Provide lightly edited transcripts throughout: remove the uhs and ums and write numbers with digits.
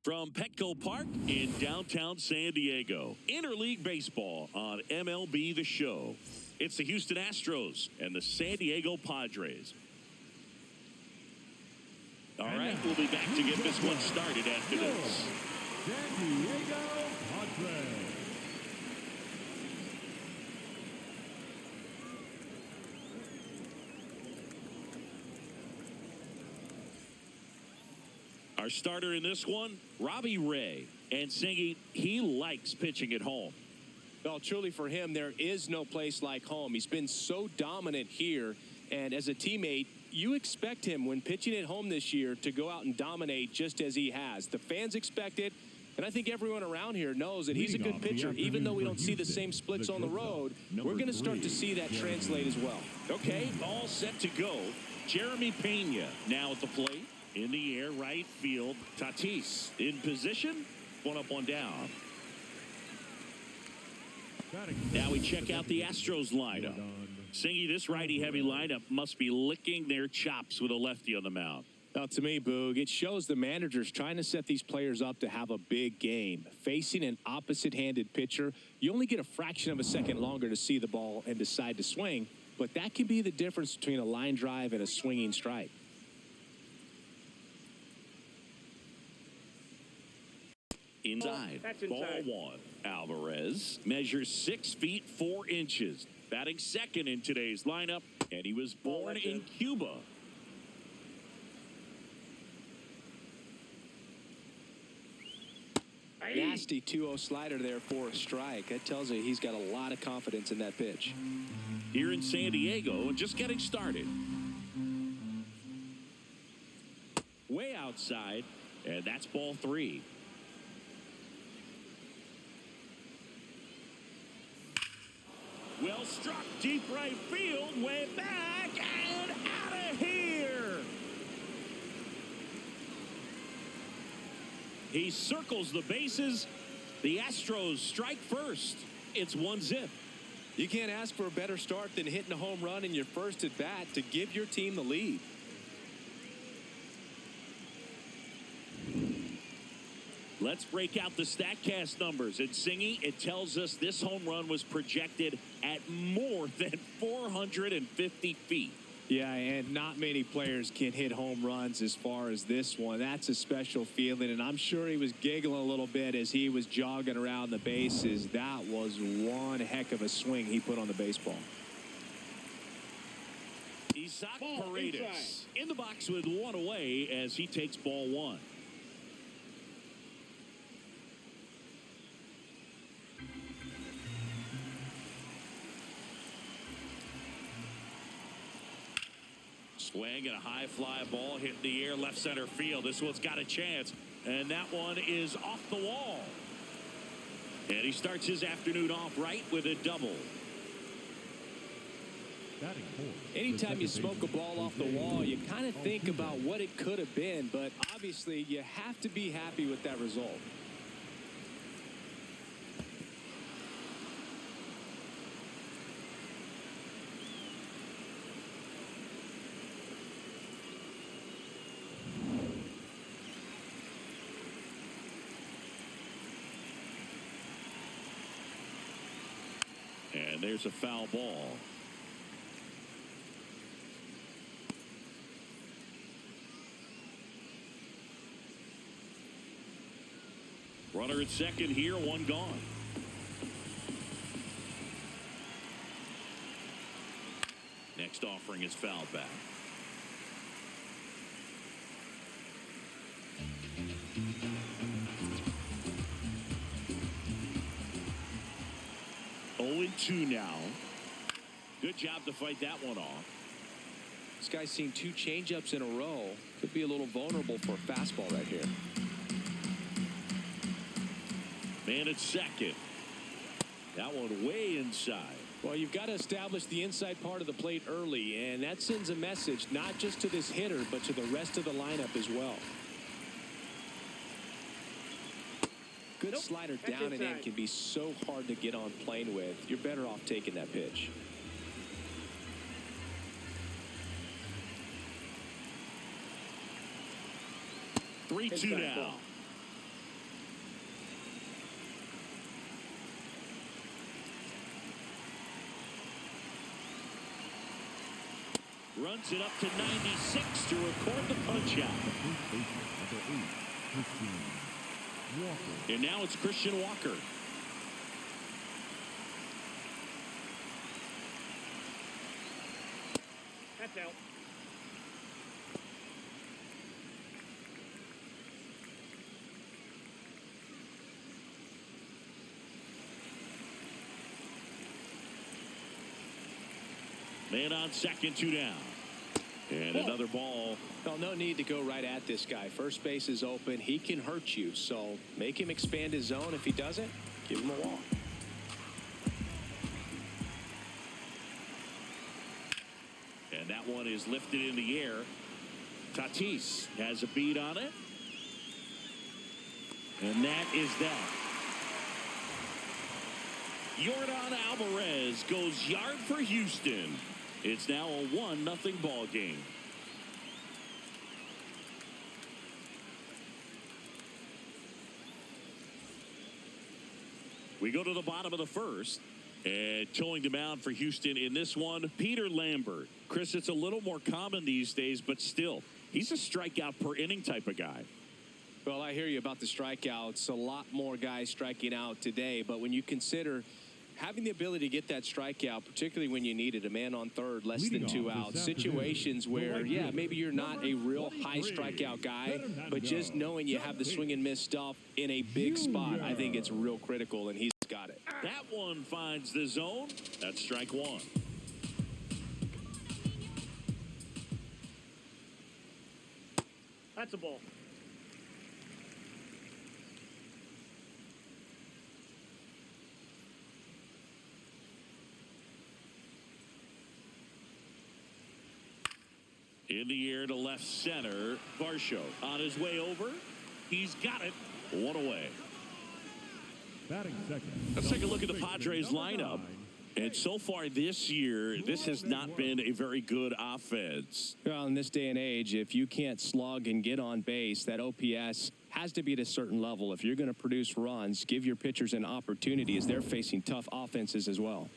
From Petco Park in downtown San Diego, interleague baseball on MLB The Show. It's the Houston Astros and the San Diego Padres. All right, we'll be back to get this one started after this. San Diego Padres. Our starter in this one, Robbie Ray. And Singy, he likes pitching at home. Well, truly for him, there is no place like home. He's been so dominant here. And as a teammate, you expect him when pitching at home this year to go out and dominate just as he has. The fans expect it. And I think everyone around here knows that he's a good pitcher. Even though we don't see the same splits on the road, we're going to start to see that translate as well. Okay, all set to go. Jeremy Pena now at the plate. In the air, right field. Tatis in position. One up, one down. Now we check out the Astros lineup. Singy, this righty-heavy lineup must be licking their chops with a lefty on the mound. Now, to me, Boog, it shows the managers trying to set these players up to have a big game. Facing an opposite-handed pitcher, you only get a fraction of a second longer to see the ball and decide to swing, but that can be the difference between a line drive and a swinging strike. Inside. Ball one. Alvarez measures 6 feet 4 inches. Batting second in today's lineup, and he was born in Cuba. Nasty 2-0 slider there for a strike. That tells you he's got a lot of confidence in that pitch. Here in San Diego, and just getting started. Way outside, and that's ball 3. Well struck, deep right field, way back, and out of here. He circles the bases. The Astros strike first. It's 1-0. You can't ask for a better start than hitting a home run in your first at bat to give your team the lead. Let's break out the StatCast numbers. And Singy, it tells us this home run was projected at more than 450 feet. Yeah, and not many players can hit home runs as far as this one. That's a special feeling, and I'm sure he was giggling a little bit as he was jogging around the bases. That was one heck of a swing he put on the baseball. Isaac Paredes in the box with one away as he takes ball 1. Swing and a high fly ball hitting the air left center field. This one's got a chance, and that one is off the wall. And he starts his afternoon off right with a double. Anytime you smoke a ball off the wall, you kind of think about what it could have been, but obviously you have to be happy with that result. And there's a foul ball. Runner at second here, one gone. Next offering is fouled back. Oh, 2 now. Good job to fight that one off. This guy's seen 2 changeups in a row. Could be a little vulnerable for a fastball right here. Man at second. That one way inside. Well, you've got to establish the inside part of the plate early, and that sends a message not just to this hitter, but to the rest of the lineup as well. Good slider down and in can be so hard to get on plane with. You're better off taking that pitch. 3-2 now. Runs it up to 96 to record the punch out. And now it's Christian Walker. That's out. Man on second, 2 down. And another ball. Well, no need to go right at this guy. First base is open. He can hurt you. So make him expand his zone. If he doesn't, give him a walk. And that one is lifted in the air. Tatis has a beat on it. And that is that. Yordan Alvarez goes yard for Houston. It's now a 1-0 ball game. We go to the bottom of the first. And towing the mound for Houston in this one, Peter Lambert. Chris, it's a little more common these days, but still, he's a strikeout per inning type of guy. Well, I hear you about the strikeouts. A lot more guys striking out today. But when you consider having the ability to get that strikeout, particularly when you need it, a man on third, less than 2 outs, situations where, yeah, maybe you're not a real high strikeout guy, but just knowing you have the swing and miss stuff in a big spot, I think it's real critical, and he's got it. That one finds the zone. That's strike one. That's a ball. In the air to left center. Varsho on his way over. He's got it. One away. Batting second. Let's take a look at the Padres lineup. And so far this year, this has not been a very good offense. Well, in this day and age, if you can't slug and get on base, that OPS has to be at a certain level. If you're going to produce runs, give your pitchers an opportunity as they're facing tough offenses as well.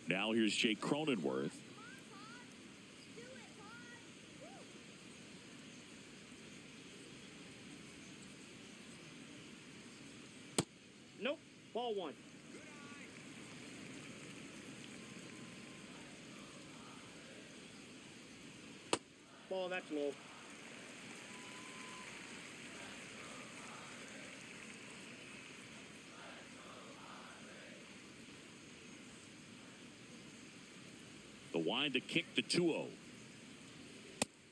Now here's Jake Cronenworth. Nope. Ball one. Ball, that's low. The wind to kick the 2-0.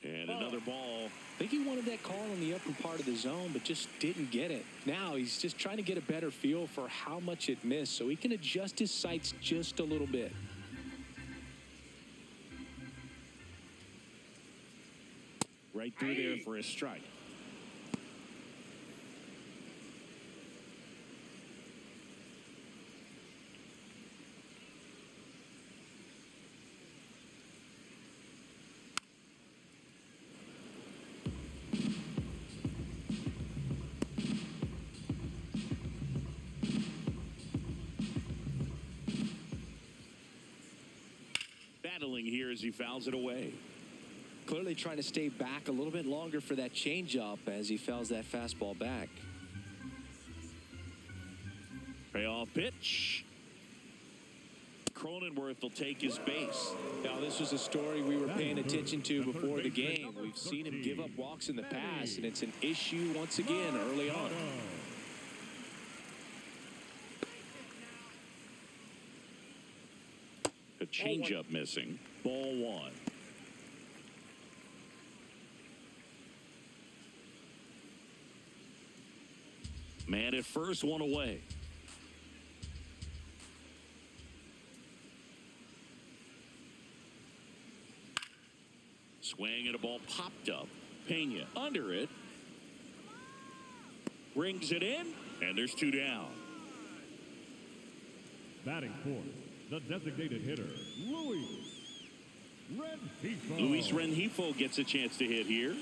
And another ball. I think he wanted that call in the upper part of the zone, but just didn't get it. Now he's just trying to get a better feel for how much it missed so he can adjust his sights just a little bit. Right through there for a strike. Battling here as he fouls it away. Clearly trying to stay back a little bit longer for that changeup as he fouls that fastball back. Payoff pitch. Cronenworth will take his base. Now, this was a story we were paying attention to before the game. We've seen him give up walks in the past, and it's an issue once again early on. A changeup missing. Ball one. Man at first, one away. Swing and a ball popped up. Pena under it. Rings it in, and there's 2 down. Batting fourth, the designated hitter, Luis Rengifo. Luis Rengifo gets a chance to hit here.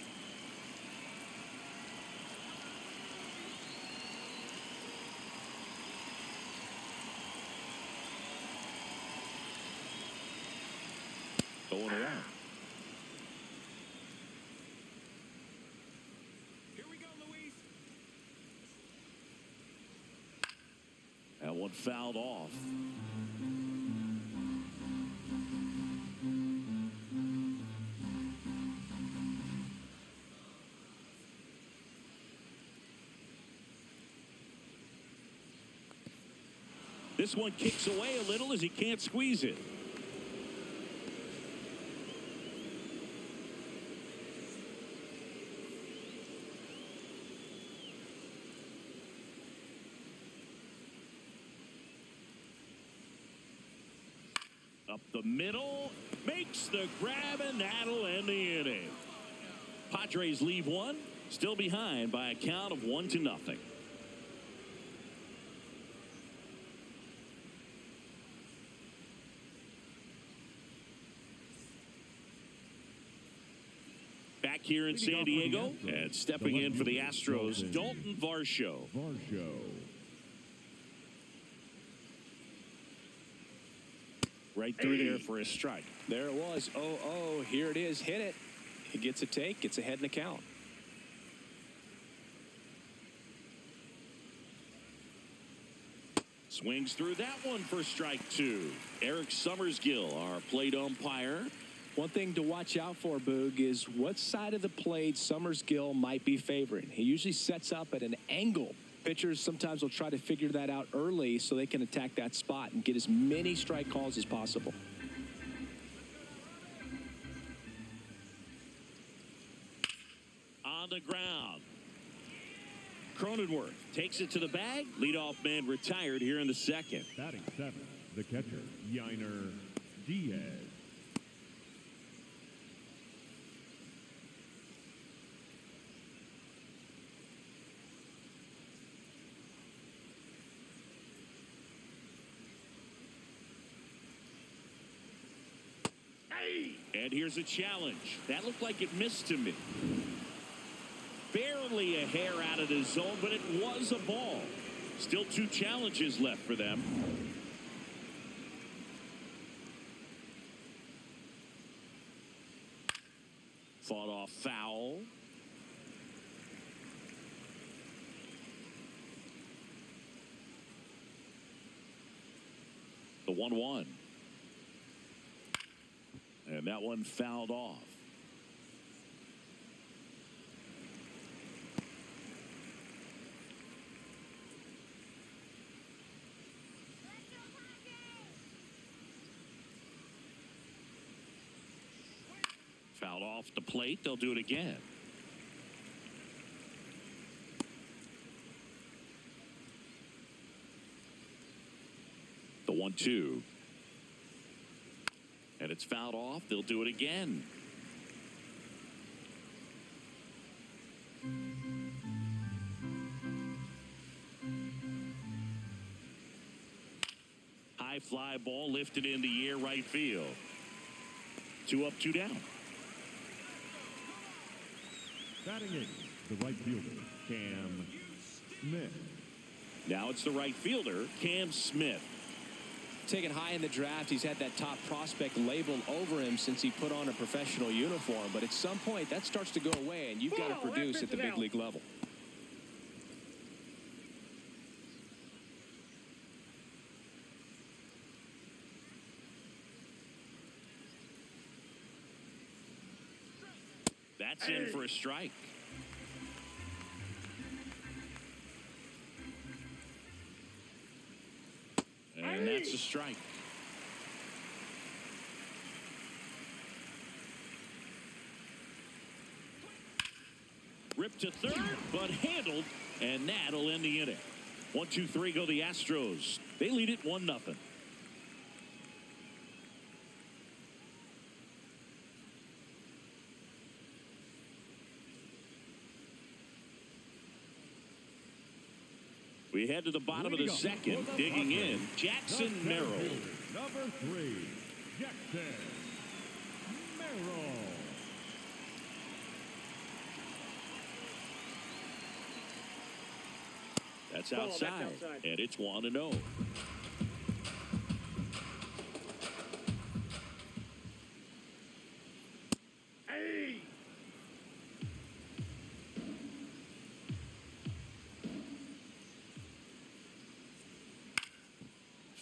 Going around. one fouled off. This one kicks away a little as he can't squeeze it. Up the middle, makes the grab, and that'll end the inning. Padres leave one, still behind by a count of 1-0. Back here in San Diego, and stepping in for the Astros, Dalton Varsho. Right through there for a strike. There it was. Oh, here it is. Hit it. He gets a take, gets ahead in the count. Swings through that one for strike 2. Eric Summersgill, our plate umpire. One thing to watch out for, Boog, is what side of the plate Summersgill might be favoring. He usually sets up at an angle. Pitchers sometimes will try to figure that out early so they can attack that spot and get as many strike calls as possible. On the ground. Cronenworth takes it to the bag. Leadoff man retired here in the second. Batting 7, the catcher, Yainer Diaz. And here's a challenge. That looked like it missed to me. Barely a hair out of the zone, but it was a ball. Still 2 challenges left for them. Fought off foul. The 1-1. And that one fouled off. Fouled off the plate. They'll do it again. The 1-2. And it's fouled off. They'll do it again. High fly ball lifted in the air, right field. 2 up, 2 down. Batting 8, the right fielder, Cam Smith. Now it's the right fielder, Cam Smith. Taken high in the draft, he's had that top prospect labeled over him since he put on a professional uniform. But at some point, that starts to go away, and you've got to produce at the big league level. That's in for a strike. And that's a strike. Ripped to third, but handled, and that'll end the inning. 1-2-3 go the Astros. They lead it 1-0. We head to the bottom of the second. Digging in, Jackson Merrill. Number 3, Jackson Merrill. That's outside, and it's 1-0.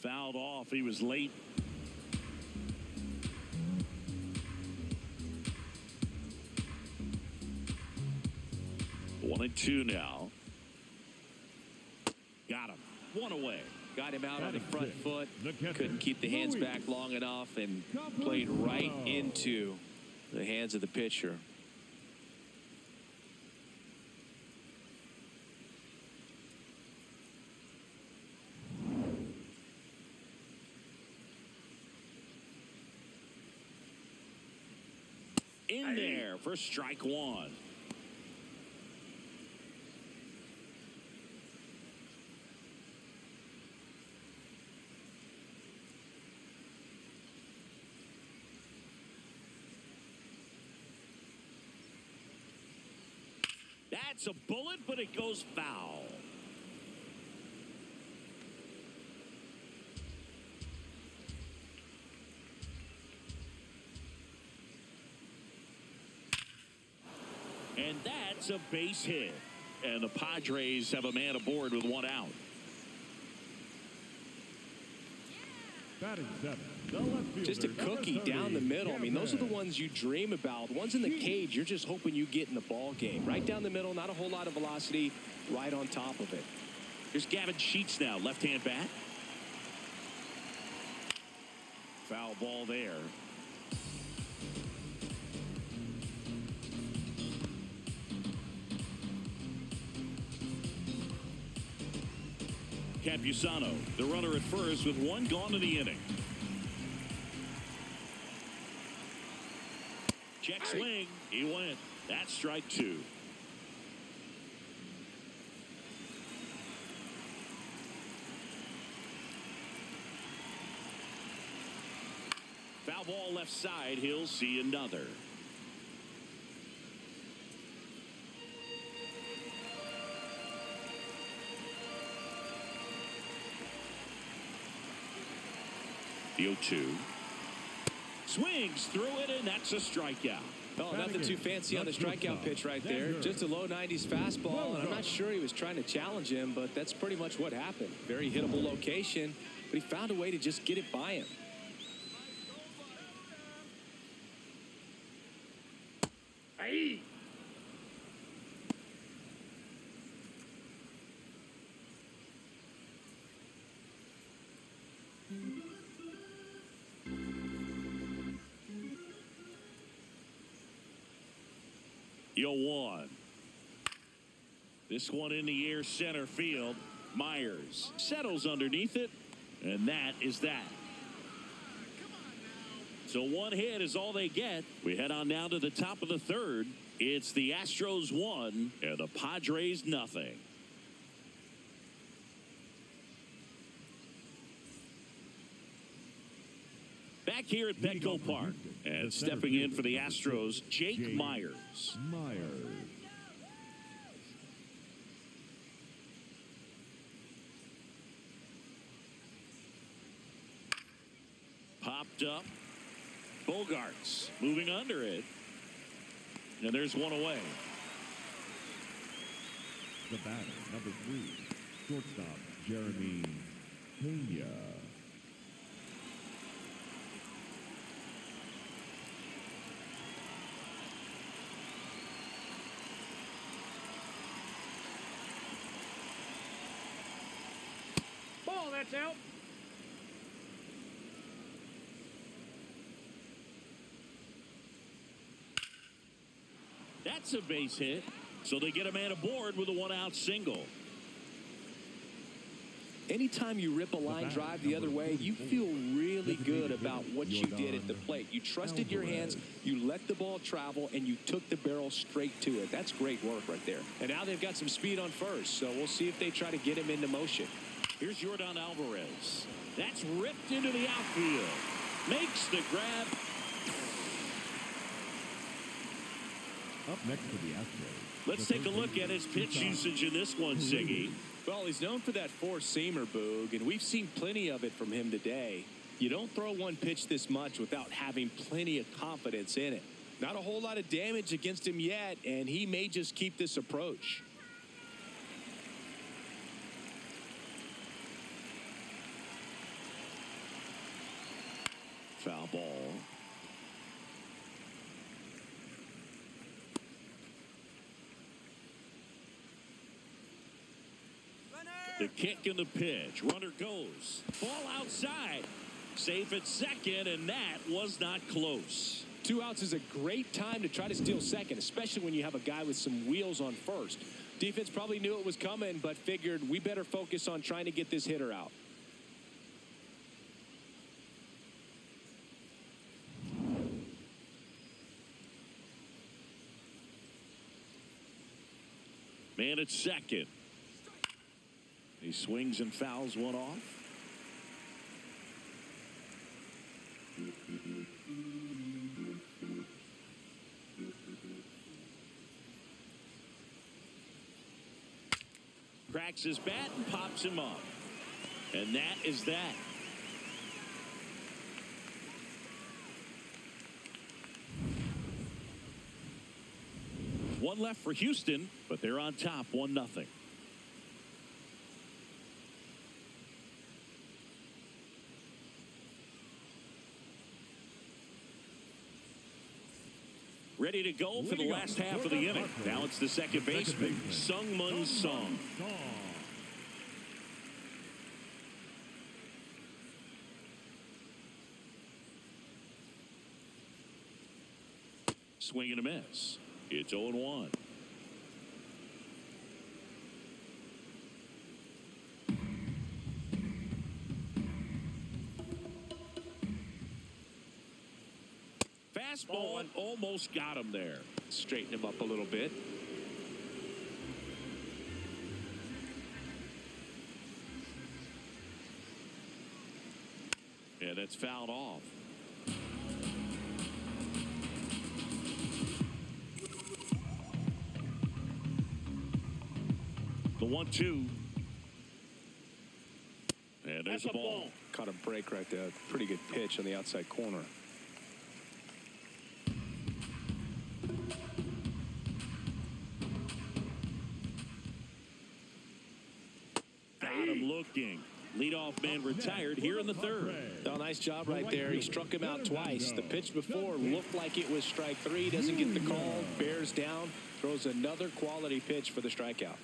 fouled off. He was late. One and two now. Got him. One away. Got him out on the front foot. Couldn't keep the hands back long enough and played right into the hands of the pitcher. In there for strike one. That's a bullet, but it goes foul. And that's a base hit. And the Padres have a man aboard with one out. Batting seven, the left fielder, Just a cookie down the middle. I mean, those are the ones you dream about. Ones in the cage, you're just hoping you get in the ball game. Right down the middle, not a whole lot of velocity, right on top of it. Here's Gavin Sheets now, left-hand bat. Foul ball there. Campusano, the runner at first with one gone in the inning. Check swing. He went. That's strike two. Foul ball left side. He'll see another. The 0-2. Swings through it, and that's a strikeout. Oh, nothing too fancy on the strikeout pitch right there. Just a low 90s fastball, and I'm not sure he was trying to challenge him, but that's pretty much what happened. Very hittable location, but he found a way to just get it by him. Hey! Yo, one. This one in the air center field. Myers settles underneath it, and that is that. So one hit is all they get. We head on now to the top of the third. It's the Astros 1 and the Padres nothing. Back here at Petco Park, and stepping in for the Astros, Jake Myers. Popped up. Bogarts moving under it. And there's one away. The batter, number 3, shortstop Jeremy Pena. Ball, that's out. That's a base hit. So they get a man aboard with a one-out single. Anytime you rip a line drive the other way, you feel really good about what you did at the plate. You trusted your hands, you let the ball travel, and you took the barrel straight to it. That's great work right there. And now they've got some speed on first, so we'll see if they try to get him into motion. Here's Yordan Alvarez. That's ripped into the outfield. Makes the grab. Up next to the Astros. Let's take a look at his pitch usage in this one, Siggy. Well, he's known for that four-seamer, Boog, and we've seen plenty of it from him today. You don't throw one pitch this much without having plenty of confidence in it. Not a whole lot of damage against him yet, and he may just keep this approach. Foul ball. The kick and the pitch. Runner goes. Ball outside. Safe at second, and that was not close. 2 outs is a great time to try to steal second, especially when you have a guy with some wheels on first. Defense probably knew it was coming, but figured we better focus on trying to get this hitter out. Man at second. He swings and fouls one off. Cracks his bat and pops him up. And that is that. One left for Houston, but they're on top 1-0. Ready to go for the last half of the inning. Now it's the second baseman, Sung-Mun Song. Swing and a miss. It's 0-1. Fastball almost got him there. Straighten him up a little bit. Yeah, that's fouled off. The 1-2. And there's the ball. Caught a break right there. Pretty good pitch on the outside corner. Got him looking. Leadoff man retired here in the third. Oh, nice job right there. He struck him out twice. The pitch before looked like it was strike 3. Doesn't get the call. Bears down. Throws another quality pitch for the strikeout.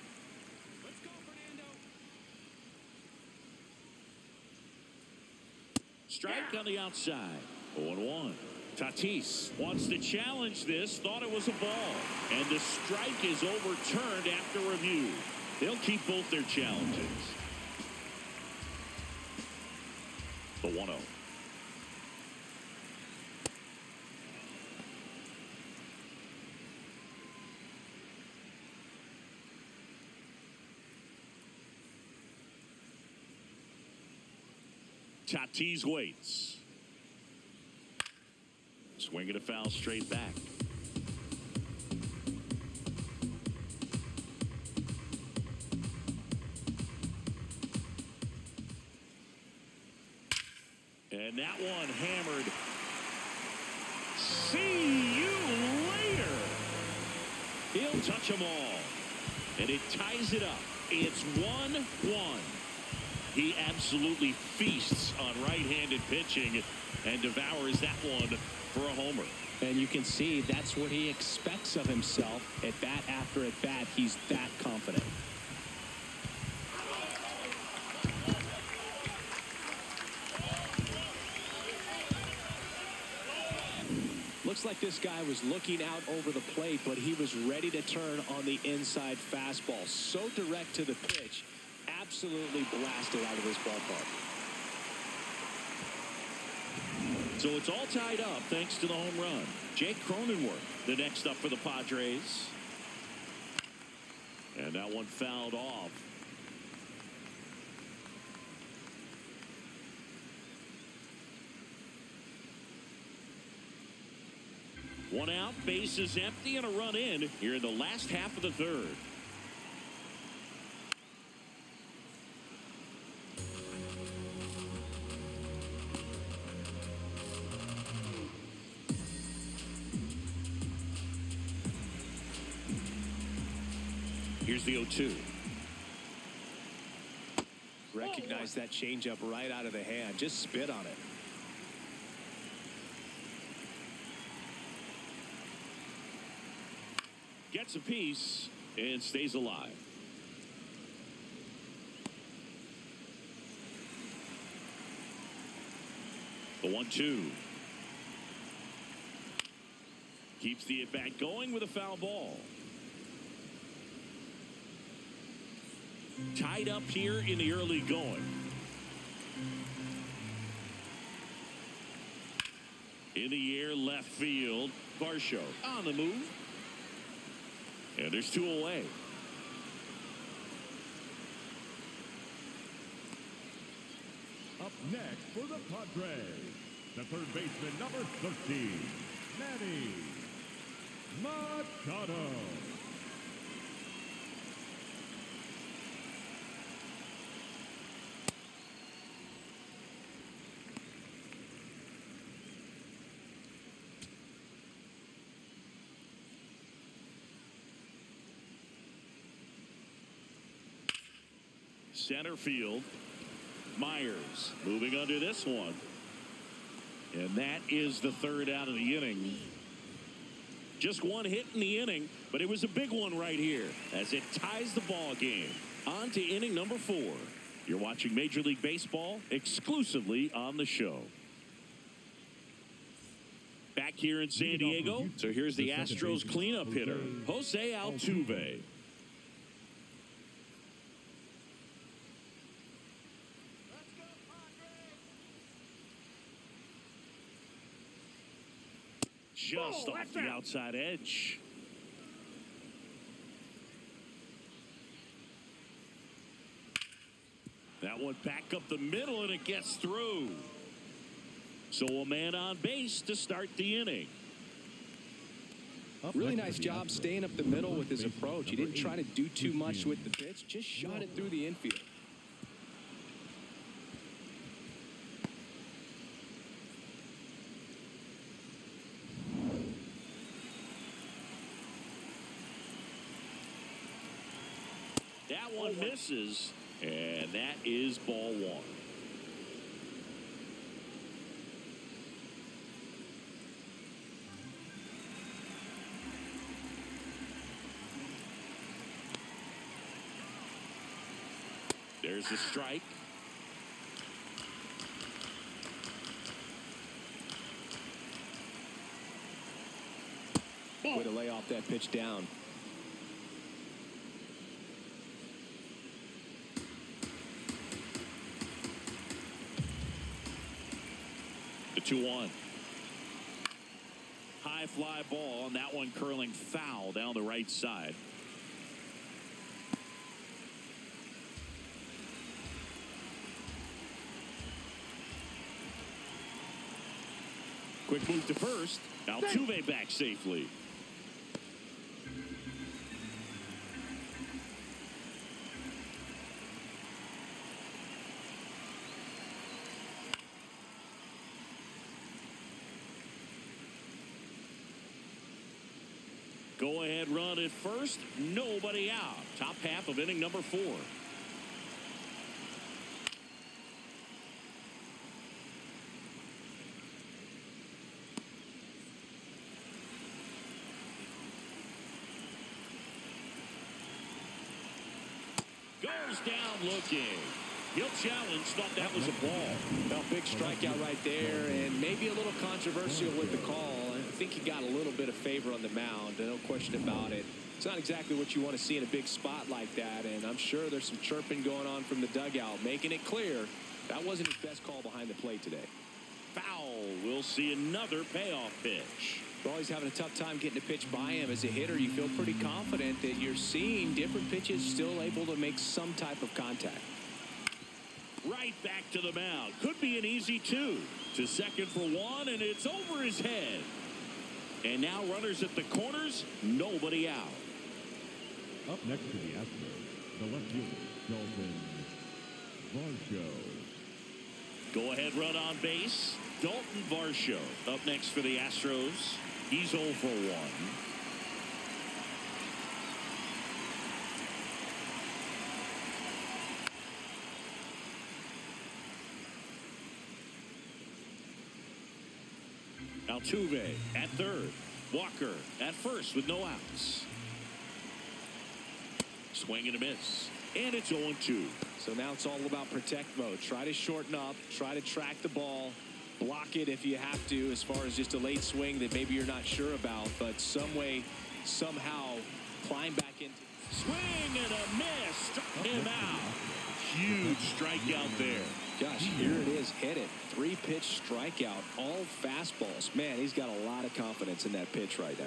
Strike on the outside. 0-1. Tatis wants to challenge this. Thought it was a ball. And the strike is overturned after review. They'll keep both their challenges. The 1-0. Tatis waits. Swinging a foul straight back. And that one hammered. See you later. He'll touch them all. And it ties it up. It's 1-1. He absolutely feasts on right-handed pitching and devours that one for a homer. And you can see that's what he expects of himself. At bat after at bat, he's that confident. Looks like this guy was looking out over the plate, but he was ready to turn on the inside fastball. So direct to the pitch. Absolutely blasted out of this ballpark. So it's all tied up thanks to the home run. Jake Cronenworth, the next up for the Padres. And that one fouled off. One out, bases empty, and a run in here in the last half of the third. Here's the 0-2. Recognize that changeup right out of the hand. Just spit on it. Gets a piece and stays alive. The 1-2. Keeps the at-bat going with a foul ball. Tied up here in the early going. In the air, left field. Varsho on the move. And there's 2 away. Up next for the Padres, the third baseman, number 13, Manny Machado. Center field. Myers moving under this one. And that is the 3rd out of the inning. Just 1 hit in the inning, but it was a big one right here as it ties the ball game. On to inning number 4. You're watching Major League Baseball exclusively on the show. Back here in San Diego, so here's the Astros cleanup hitter, Jose Altuve. Just off the outside edge. That one back up the middle, and it gets through. So a man on base to start the inning. Really nice job staying up the middle with his approach. He didn't try to do too much with the pitch, just shot it through the infield. That one misses, and that is ball 1. There's the strike. Way to lay off that pitch down. The 2-1. High fly ball, and that one curling foul down the right side. Quick move to first. Altuve back safely. Go ahead run at first. Nobody out. Top half of inning number 4. Goes down looking. He'll challenge. Thought that was a ball. Well, big strikeout right there, and maybe a little controversial with the call. I think he got a little bit of favor on the mound, no question about it. It's not exactly what you want to see in a big spot like that, and I'm sure there's some chirping going on from the dugout, making it clear that wasn't his best call behind the plate today. Foul. We'll see another payoff pitch. Well, he's having a tough time getting a pitch by him. As a hitter, you feel pretty confident that you're seeing different pitches still able to make some type of contact. Right back to the mound. Could be an easy 2. To second for 1, and it's over his head. And now runners at the corners. Nobody out. Up next to the Astros, the left fielder, Dalton Varsho. Go ahead run on base. Dalton Varsho up next for the Astros. He's 0 for 1. Altuve at third. Walker at first with no outs. Swing and a miss. And it's 0-2. So now it's all about protect mode. Try to shorten up. Try to track the ball. Block it if you have to, as far as just a late swing that maybe you're not sure about. But some way, somehow, climb back into. Swing and a miss. Struck him out. Huge strikeout there. Gosh, here it is. Hit it. 3-pitch strikeout. All fastballs. Man, he's got a lot of confidence in that pitch right now.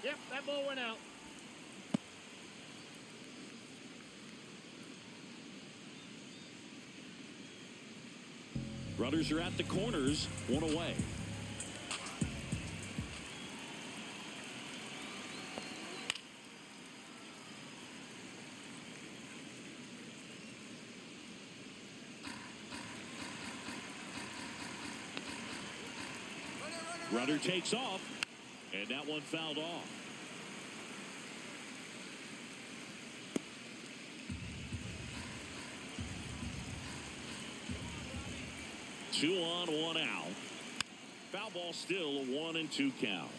Yep, that ball went out. Runners are at the corners, 1 away. Runner takes off, and that one fouled off. Two on, 1 out. Foul ball still, a 1-2 count.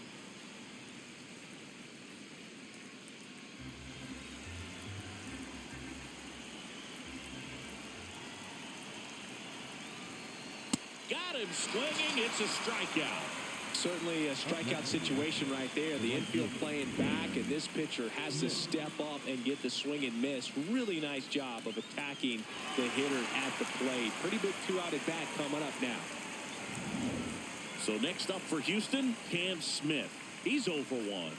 Got him swinging. It's a strikeout. Certainly a strikeout situation right there. The infield playing back, and this pitcher has to step up and get the swing and miss. Really nice job of attacking the hitter at the plate. Pretty big 2-out at bat coming up now. So next up for Houston, Cam Smith. He's 0 for 1.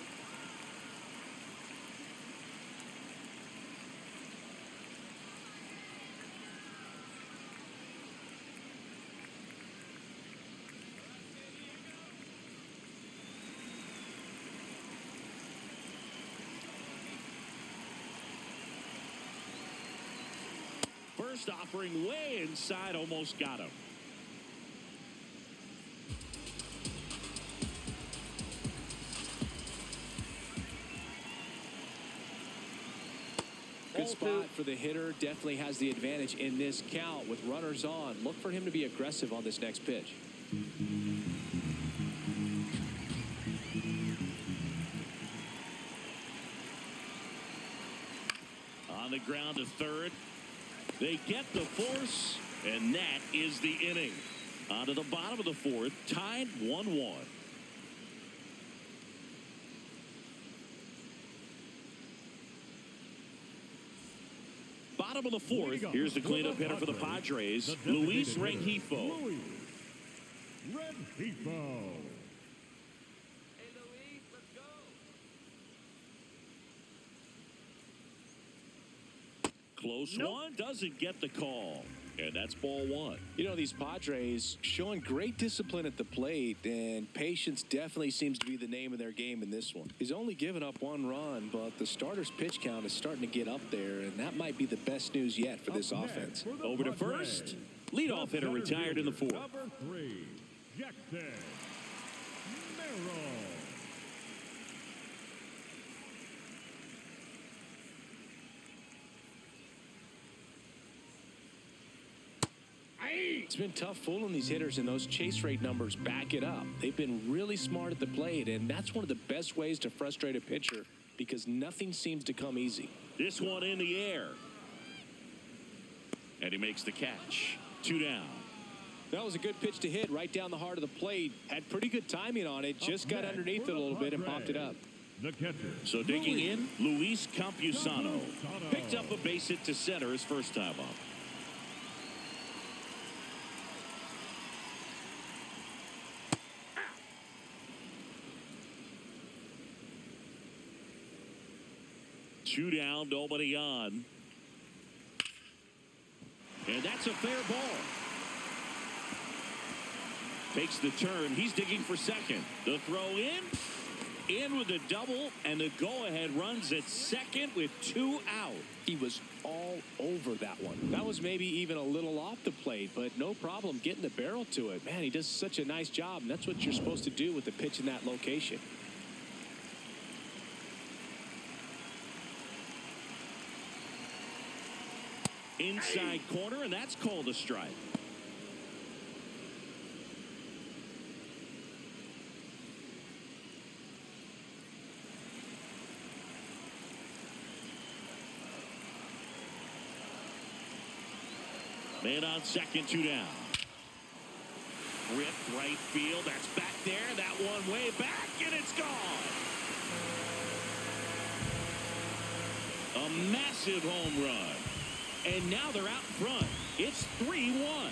First offering way inside, almost got him. Good spot for the hitter. Definitely has the advantage in this count with runners on. Look for him to be aggressive on this next pitch. On the ground to third. They get the force, and that is the inning. On to the bottom of the fourth, tied 1-1. Bottom of the fourth, here's the cleanup hitter for the Padres, Luis Rengifo. Close one, doesn't get the call. And that's ball 1. You know, these Padres showing great discipline at the plate, and patience definitely seems to be the name of their game in this one. He's only given up 1 run, but the starter's pitch count is starting to get up there, and that might be the best news yet for this offense. Over to first. Leadoff hitter retired in the 4th. Number 3, Jackson Merrill. It's been tough fooling these hitters, and those chase rate numbers back it up. They've been really smart at the plate, and that's one of the best ways to frustrate a pitcher because nothing seems to come easy. This one in the air. And he makes the catch. 2 down. That was a good pitch to hit right down the heart of the plate. Had pretty good timing on it. Just got underneath it a little bit and popped it up. The catcher. So digging in, Luis Campusano. Picked up a base hit to center his first time up. Two down, nobody on. And that's a fair ball. Takes the turn. He's digging for second. The throw in with the double, and the go-ahead runs at second with 2 out. He was all over that one. That was maybe even a little off the plate, but no problem getting the barrel to it. Man, he does such a nice job, and that's what you're supposed to do with the pitch in that location. Inside corner, and that's called a strike. Man on second, 2 down. Rip right field. That's back there. That one way back, and it's gone. A massive home run. And now they're out in front. It's 3-1.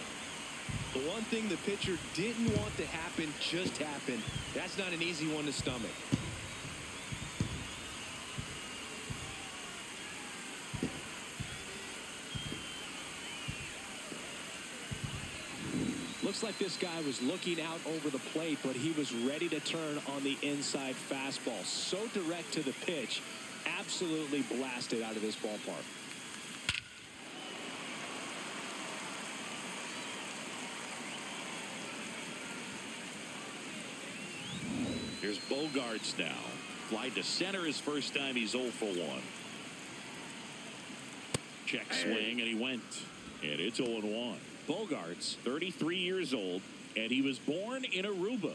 The one thing the pitcher didn't want to happen just happened. That's not an easy one to stomach. Looks like this guy was looking out over the plate, but he was ready to turn on the inside fastball. So direct to the pitch, absolutely blasted out of this ballpark. Here's Bogarts now. Fly to center his first time. He's 0 for 1. Check swing, and he went. And it's 0-1. Bogarts, 33 years old, and he was born in Aruba.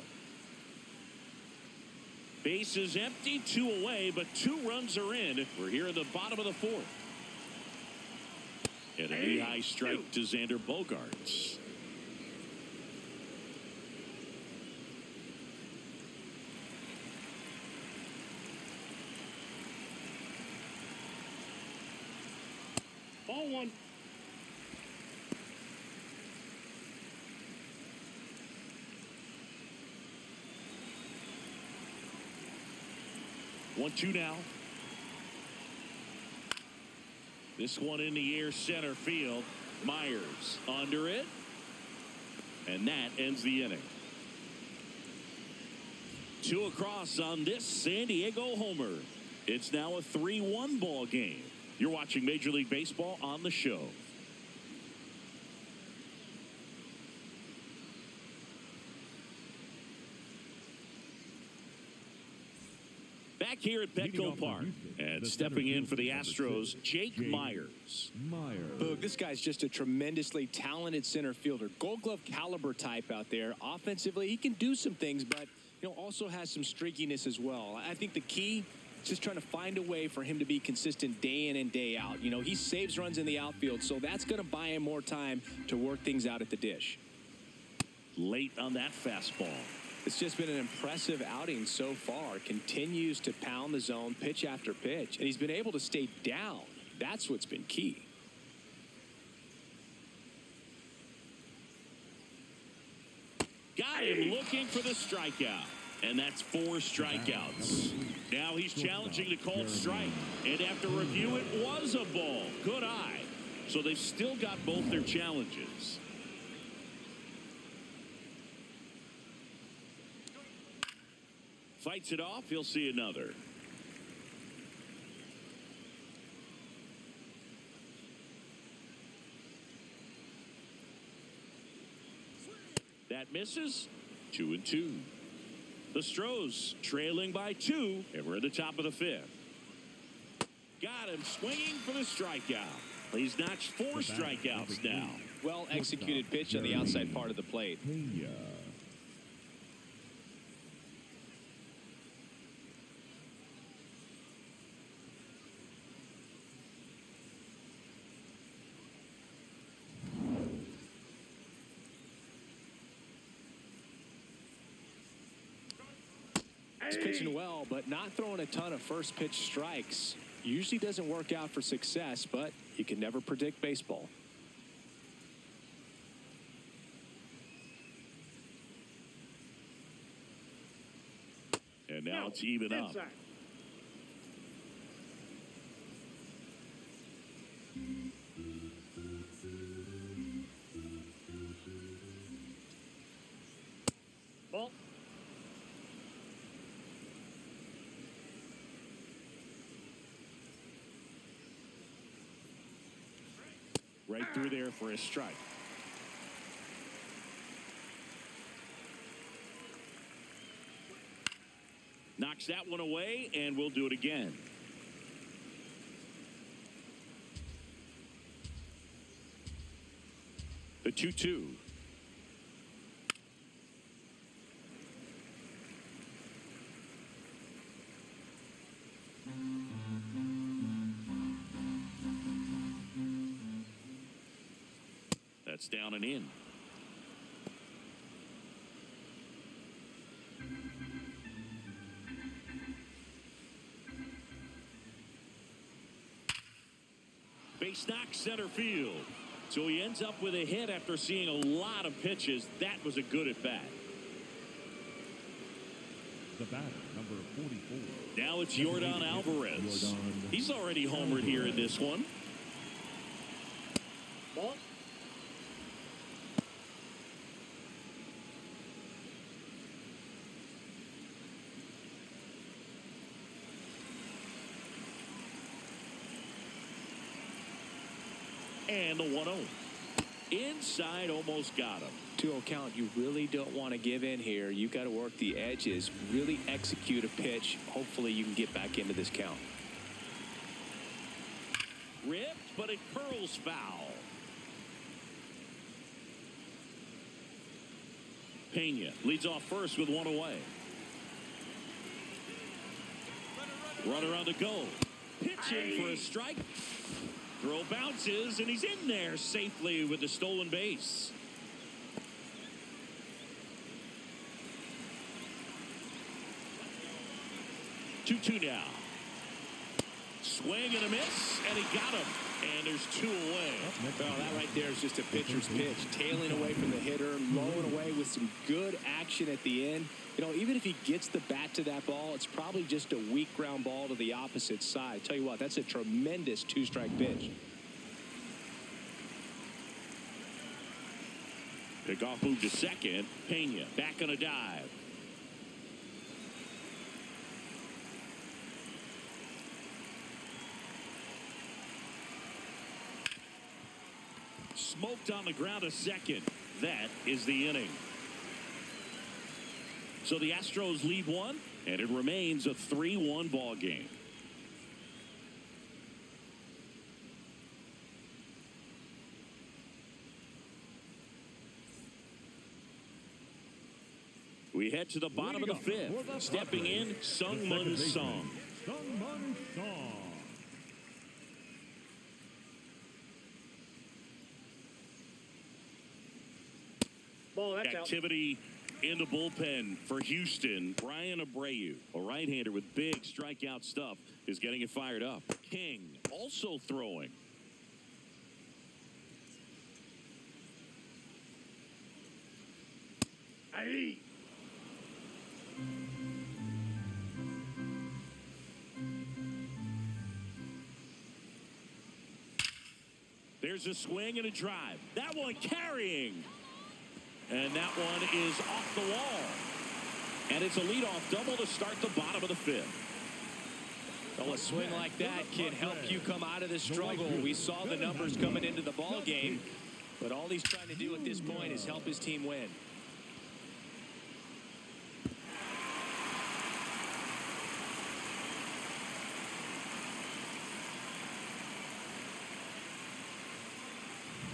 Bases empty, 2 away, but 2 runs are in. We're here in the bottom of the 4th. And a high strike to Xander Bogarts. Ball 1. One, 2 now. This one in the air, center field. Myers under it. And that ends the inning. 2 across on this San Diego homer. It's now a 3-1 ball game. You're watching Major League Baseball on the show. Back here at Petco Park, and stepping in for the Astros, Jake Myers. Boog, this guy's just a tremendously talented center fielder. Gold Glove caliber type out there. Offensively, he can do some things, but also has some streakiness as well. I think the key is just trying to find a way for him to be consistent day in and day out. He saves runs in the outfield, so that's going to buy him more time to work things out at the dish. Late on that fastball. It's just been an impressive outing so far. Continues to pound the zone pitch after pitch, and he's been able to stay down. That's what's been key. Got him looking for the strikeout. And that's 4 strikeouts. Now he's challenging the called strike. And after review, it was a ball. Good eye. So they've still got both their challenges. Fights it off. He'll see another. That misses. 2-2. The Astros trailing by 2, and we're at the top of the 5th. Got him swinging for the strikeout. He's notched 4 strikeouts now. Well executed pitch on the outside part of the plate. He's pitching well, but not throwing a ton of first pitch strikes. Usually doesn't work out for success, but you can never predict baseball. And now it's even up. Ball. Right through there for a strike. Knocks that one away, and we'll do it again. The 2-2. That's down and in. Base knock center field. So he ends up with a hit after seeing a lot of pitches. That was a good at bat. The batter, number 44. Now it's Yordan Alvarez. He's already homered here in this one. Ball. And the 1-0. Inside, almost got him. 2-0 count. You really don't want to give in here. You've got to work the edges, really execute a pitch. Hopefully you can get back into this count. Ripped, but it curls foul. Pena leads off first with one away. Runner on the go. Pitching for a strike. Throw bounces, and he's in there safely with the stolen base. Two now. Swing and a miss, and he got him. And there's two away. Well, that right there is just a pitcher's pitch. Tailing away from the hitter, lowing away with some good action at the end. You know, even if he gets the bat to that ball, it's probably just a weak ground ball to the opposite side. Tell you what, that's a tremendous two-strike pitch. Pickoff move to second. Pena back on a dive. Smoked on the ground to second. That is the inning. So the Astros lead one, and it remains a 3-1 ball game. We head to the bottom of the fifth. Stepping in, Sung-Mun Song. Sung-Mun Song. Ball, that's out. Activity in the bullpen for Houston. Brian Abreu, a right-hander with big strikeout stuff, is getting it fired up. King also throwing. Aye. There's a swing and a drive. That one carrying. And that one is off the wall. And it's a leadoff double to start the bottom of the fifth. Well, a swing like that can help you come out of this struggle. We saw the numbers coming into the ball game, but all he's trying to do at this point is help his team win.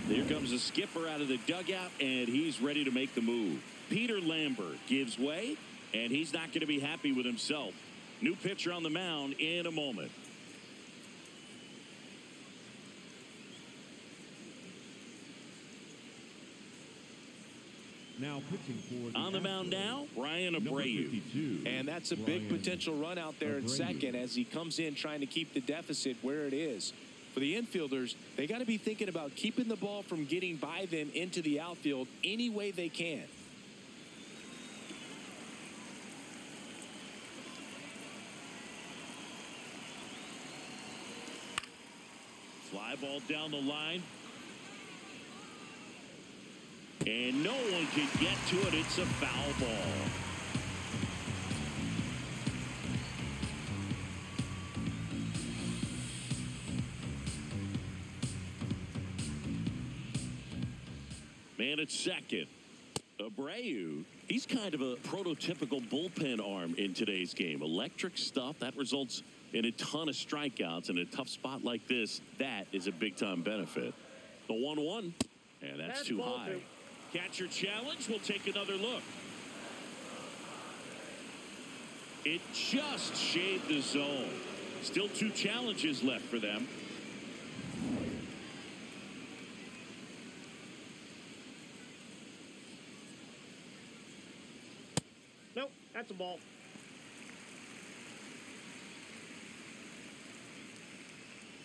Here comes the skipper out of the dugout, and he's ready to make the move. Peter Lambert gives way, and he's not going to be happy with himself. New pitcher on the mound in a moment. Now pitching for on the mound now, Brian Abreu. And that's a big potential run out there in second as he comes in trying to keep the deficit where it is. For the infielders, they got to be thinking about keeping the ball from getting by them into the outfield any way they can. Fly ball down the line. And no one can get to it. It's a foul ball. Man at second. Abreu, he's kind of a prototypical bullpen arm in today's game. Electric stuff that results in a ton of strikeouts in a tough spot like this. That is a big time benefit. The 1-1, And that's too ball high. two. Catcher challenge. We'll take another look. It just shaved the zone. Still 2 challenges left for them. Nope, that's a ball.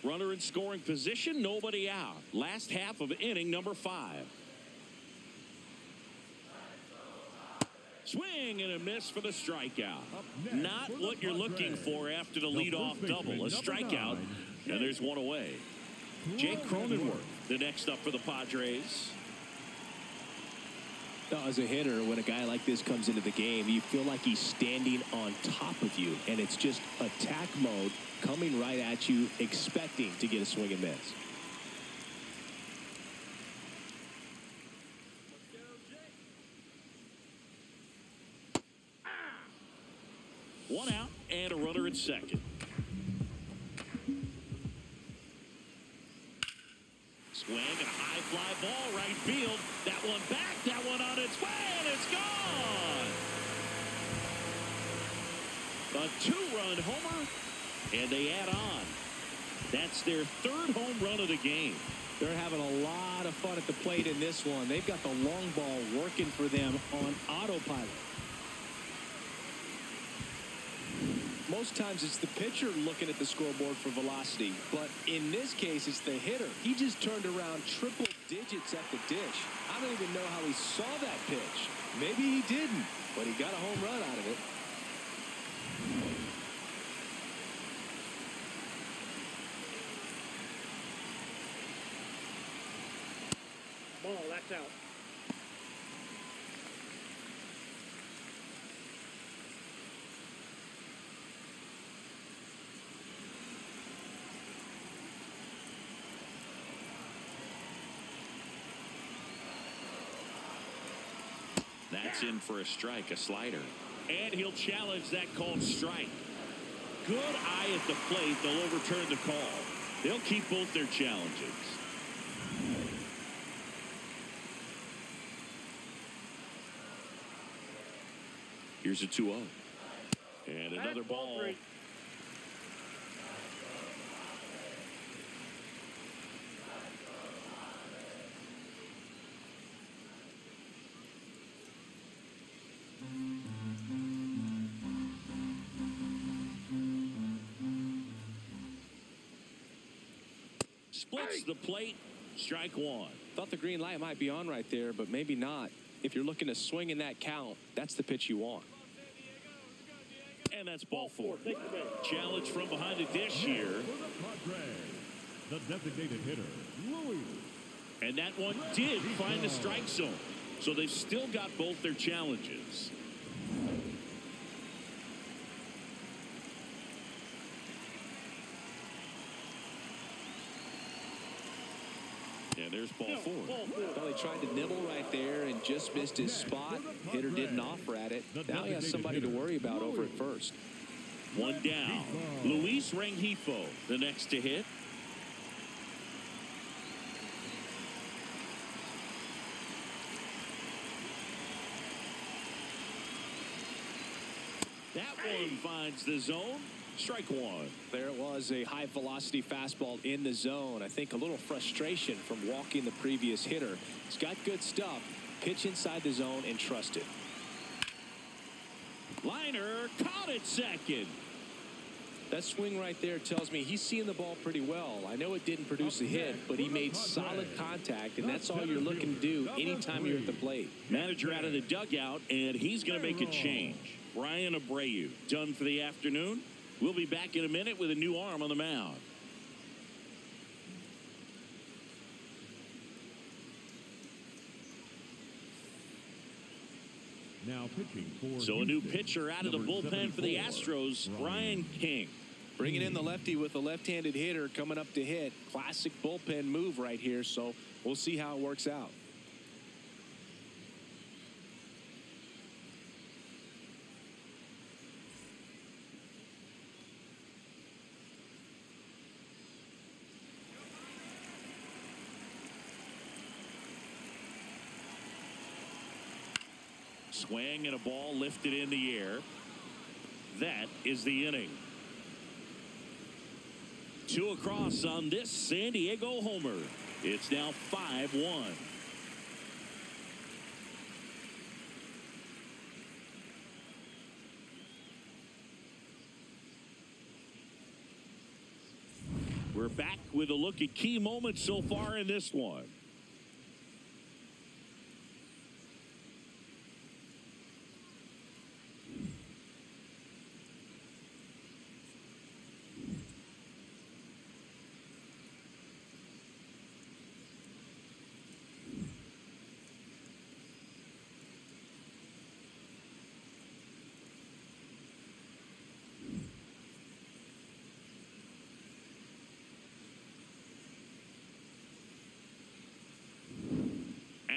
Runner in scoring position, nobody out. Last half of inning number 5. Swing and a miss for the strikeout. Not what you're looking for after the leadoff double. A strikeout, and there's one away. Jake Cronenworth, the next up for the Padres. As a hitter, when a guy like this comes into the game, you feel like he's standing on top of you, and it's just attack mode coming right at you, expecting to get a swing and miss. One out and a runner at second. Swing and a high fly ball right field. That one back, that one on its way, and it's gone. A 2-run homer, and they add on. That's their 3rd home run of the game. They're having a lot of fun at the plate in this one. They've got the long ball working for them on autopilot. Most times it's the pitcher looking at the scoreboard for velocity, but in this case it's the hitter. He just turned around triple digits at the dish. I don't even know how he saw that pitch. Maybe he didn't, but he got a home run out of it. Ball, that's out. That's in for a strike, a slider. And he'll challenge that called strike. Good eye at the plate. They'll overturn the call. They'll keep both their challenges. Here's a 2-0. And another ball. Three. Splits the plate. Strike one. Thought the green light might be on right there, but maybe not. If you're looking to swing in that count, that's the pitch you want. And that's ball 4. Take the base. Challenge from behind the dish here. The designated hitter, Louis. And that one did find the strike zone. So they've still got both their challenges. And there's ball 4. Well, he tried to nibble right there and just missed his spot. Hitter didn't offer at it. Now he has somebody to worry about over at first. One down. Luis Rengifo, the next to hit. That one finds the zone. Strike one. There it was, a high velocity fastball in the zone. I think a little frustration from walking the previous hitter. He's got good stuff. Pitch inside the zone and trust it. Liner caught at second. That swing right there tells me he's seeing the ball pretty well. I know it didn't produce a hit, but he made solid contact, and that's all you're looking to do anytime you're at the plate. Manager out of the dugout, and he's going to make a change. Ryan Abreu done for the afternoon. We'll be back in a minute with a new arm on the mound. Now pitching for So a new Houston, pitcher out of the number bullpen for the 74, Astros, Brian King. Bringing in the lefty with a left-handed hitter coming up to hit. Classic bullpen move right here, so we'll see how it works out. swing and a ball lifted in the air. That is the inning. 2 across on this San Diego homer. It's now 5-1. We're back with a look at key moments so far in this one.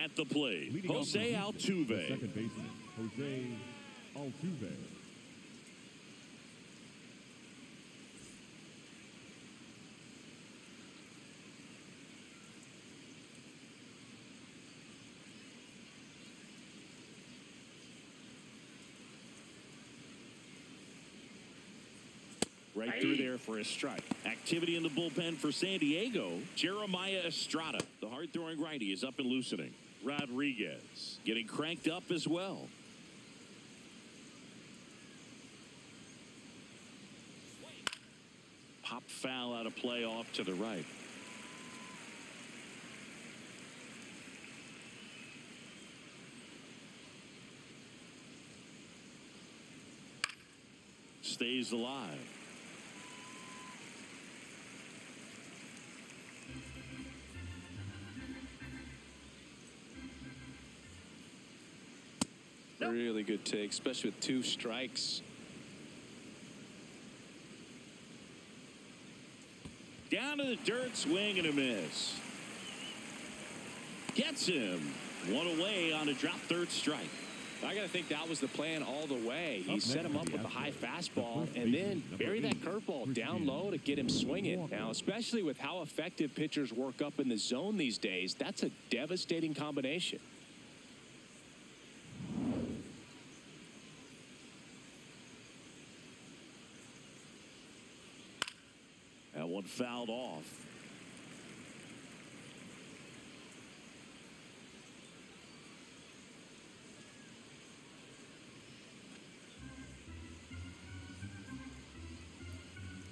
At the plate, Leading off Jose the Altuve. second baseman, Jose Altuve. Right through there for a strike. Activity in the bullpen for San Diego. Jeremiah Estrada, the hard-throwing righty, is up and loosening. Rodriguez getting cranked up as well. Pop foul out of play off to the right. Stays alive. Really good take, especially with 2 strikes. Down to the dirt, swing and a miss. Gets him. 1 away on a drop third strike. I got to think that was the plan all the way. He Up set next him up for the with a high Astros, fastball the and first then baseman, bury number that 8, curveball down low to get him swinging. Now, especially with how effective pitchers work up in the zone these days, that's a devastating combination. That one fouled off.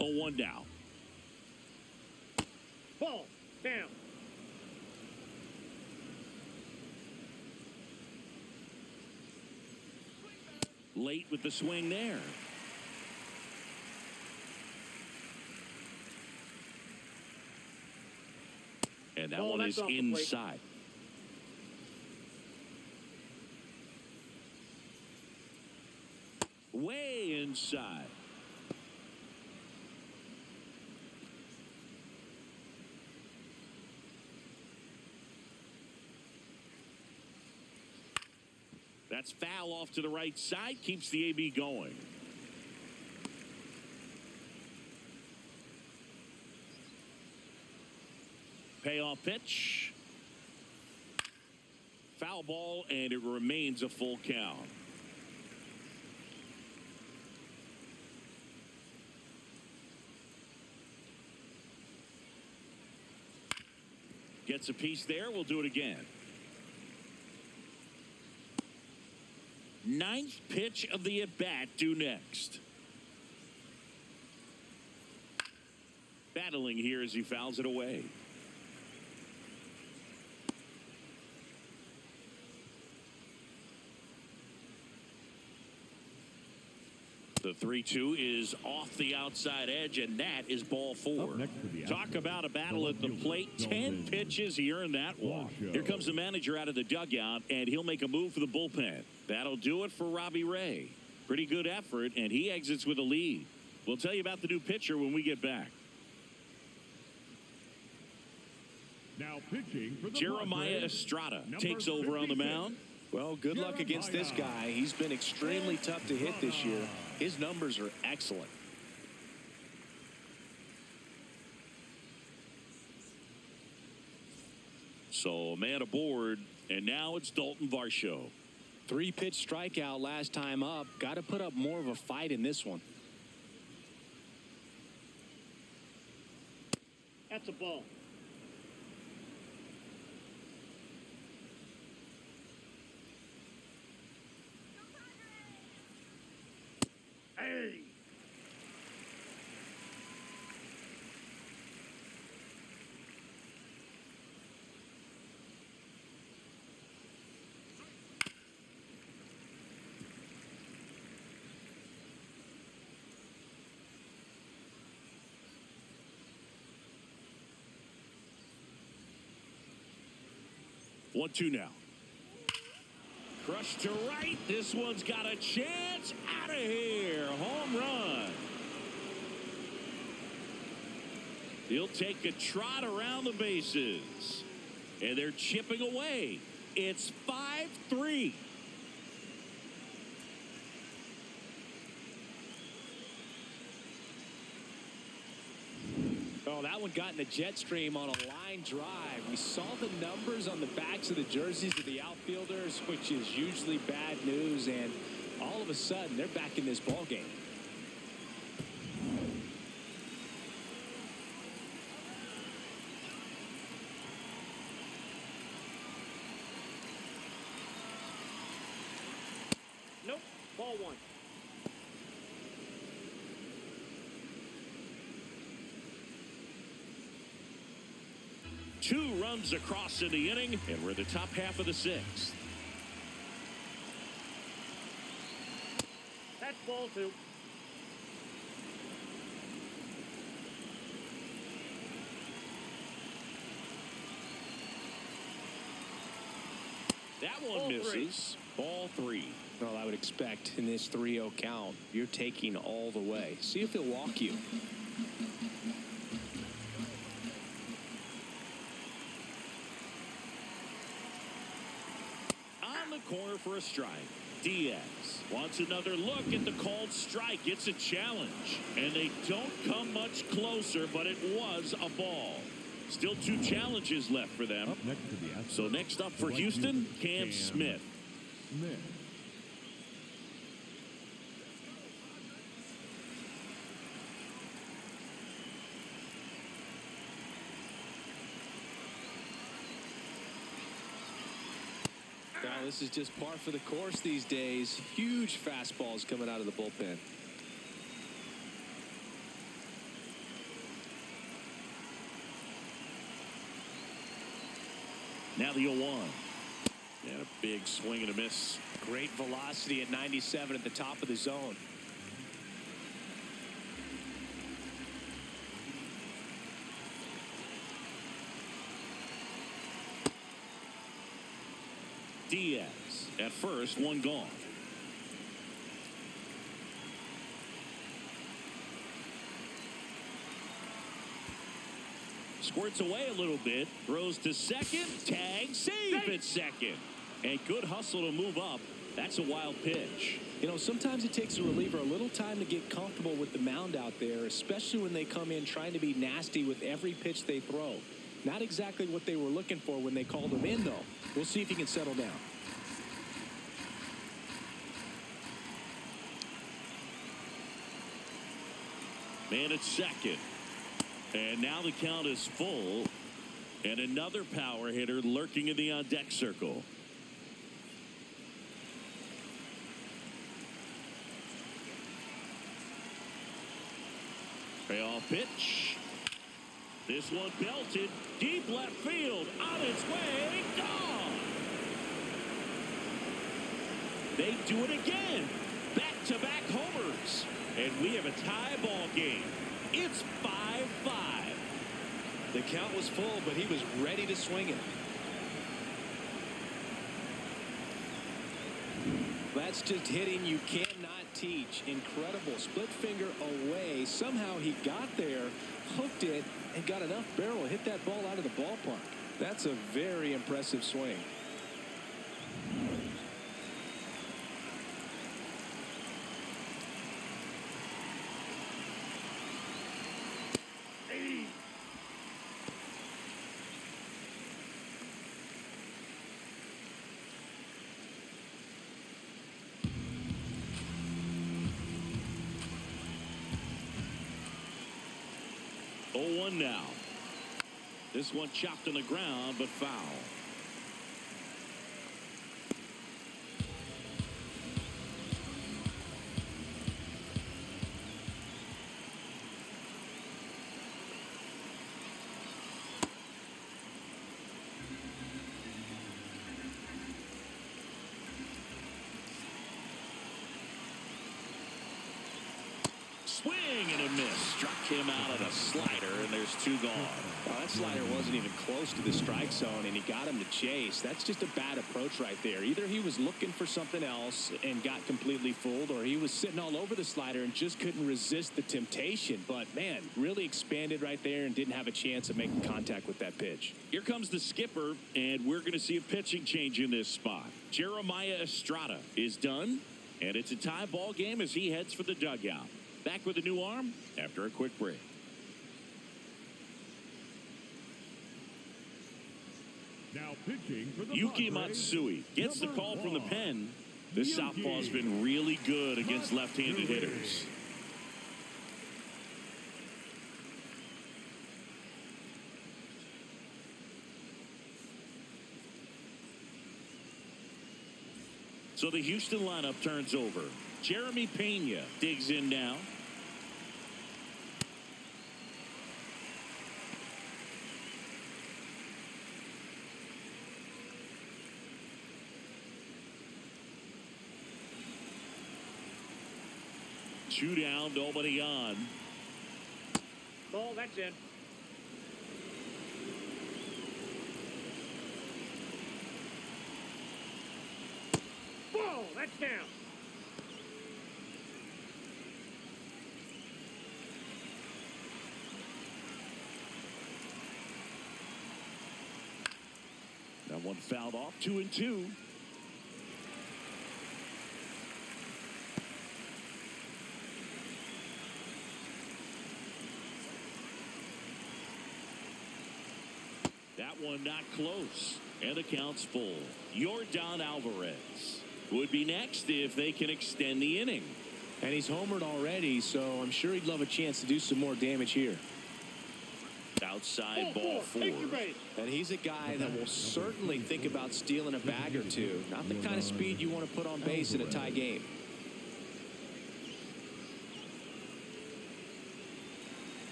Oh, 1 down. Ball. Down. Late with the swing there. And that one is inside. Way inside. That's foul off to the right side. Keeps the AB going. Payoff pitch. Foul ball, and it remains a full count. Gets a piece there. We'll do it again. 9th pitch of the at-bat due next. Battling here as he fouls it away. The 3-2 is off the outside edge, and that is ball 4. Talk about a battle at the plate. 10 pitches, he earned that one. Here comes the manager out of the dugout, and he'll make a move for the bullpen. That'll do it for Robbie Ray. Pretty good effort, and he exits with a lead. We'll tell you about the new pitcher when we get back. Now pitching for the Jeremiah Padres, Estrada number takes over on the 56. mound. Well, good luck against this guy. He's been extremely tough to hit this year. His numbers are excellent. So a man aboard, and now it's Dalton Varsho. 3-pitch strikeout last time up. Got to put up more of a fight in this one. That's a ball. Hey! One, two now. Crushed to right. This one's got a chance. Out of here. Home run. He'll take a trot around the bases. And they're chipping away. It's 5-3. Oh, that one got in the jet stream on a line drive. We saw the numbers on the backs of the jerseys of the outfielders, which is usually bad news, and all of a sudden they're back in this ball game. Nope. Ball one. Two runs across in the inning, and we're in the top half of the sixth. That's ball two. That one Ball misses. Ball three. Well, I would expect in this 3-0 count, you're taking all the way. See if he'll walk you. Corner for a strike. Diaz wants another look at the called strike. It's a challenge, and they don't come much closer, but it was a ball. Still 2 challenges left for them. Up next to the Astros. So next up for Houston, Cam Smith. Now, this is just par for the course these days. Huge fastballs coming out of the bullpen. Now the 0-1. And a big swing and a miss. Great velocity at 97 at the top of the zone. Diaz at first, one gone. Squirts away a little bit, throws to second, tag, save at second. And good hustle to move up. That's a wild pitch. You know, sometimes it takes a reliever a little time to get comfortable with the mound out there, especially when they come in trying to be nasty with every pitch they throw. Not exactly what they were looking for when they called him in, though. We'll see if he can settle down. Man at second. And now the count is full. And another power hitter lurking in the on-deck circle. Payoff pitch. This one belted deep left field, on its way, gone. They do it again. Back-to-back homers. And we have a tie ball game. It's 5-5. The count was full, but he was ready to swing it. That's just hitting you cannot teach. Incredible. Split finger away. Somehow he got there, hooked it, and got enough barrel to hit that ball out of the ballpark. That's a very impressive swing. 0-1 now. This one chopped on the ground, but foul. Swing and a miss. Struck him out of the slider, and there's 2 gone. Well, that slider wasn't even close to the strike zone, and he got him to chase. That's just a bad approach right there. Either he was looking for something else and got completely fooled, or he was sitting all over the slider and just couldn't resist the temptation. But, man, really expanded right there and didn't have a chance of making contact with that pitch. Here comes the skipper, and we're going to see a pitching change in this spot. Jeremiah Estrada is done, and it's a tie ball game as he heads for the dugout. Back with a new arm after a quick break. Now pitching for the Yuki Padres, Matsui gets the call from the #1. pen. This southpaw's been really good against left-handed hitters. So the Houston lineup turns over. Jeremy Pena digs in now. Two down, nobody on. Ball, that's in. Ball, that's down. That one fouled off, 2-2. That one not close, and the count's full. Yordan Alvarez would be next if they can extend the inning. And he's homered already, so I'm sure he'd love a chance to do some more damage here. Outside ball 4. Take your base. And he's a guy that will certainly think about stealing a bag or two. Not the kind of speed you want to put on base in a tie game.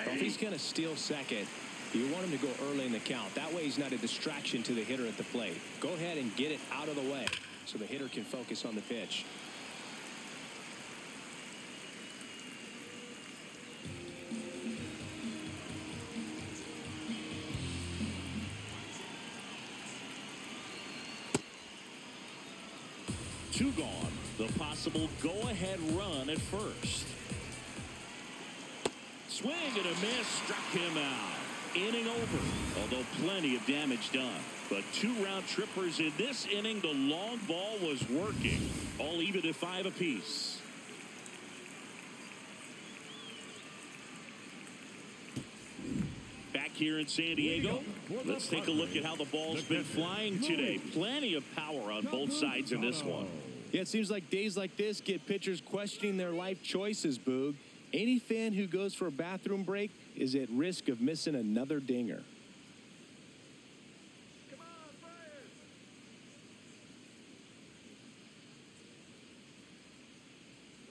Well, if he's going to steal second, you want him to go early in the count. That way he's not a distraction to the hitter at the plate. Go ahead and get it out of the way so the hitter can focus on the pitch. Two gone. The possible go-ahead run at first. Swing and a miss. Struck him out. Inning over. Although plenty of damage done. But 2 round trippers in this inning. The long ball was working. All even at 5 apiece. Back here in San Diego, let's take a look at how the ball's been flying today. Plenty of power on both sides in this one. Yeah, it seems like days like this get pitchers questioning their life choices, Boog. Any fan who goes for a bathroom break is at risk of missing another dinger. Come on, Friars!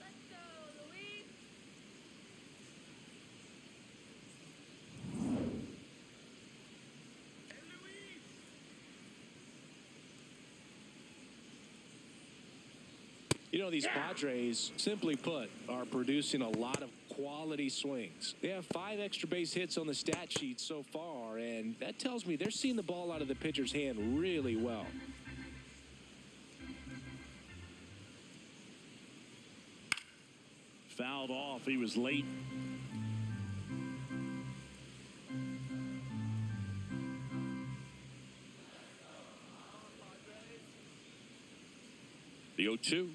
Let's go, Luis. You know, these Padres, simply put, are producing a lot of quality swings. They have 5 extra base hits on the stat sheet so far, and that tells me they're seeing the ball out of the pitcher's hand really well. Fouled off. He was late. The 0-2.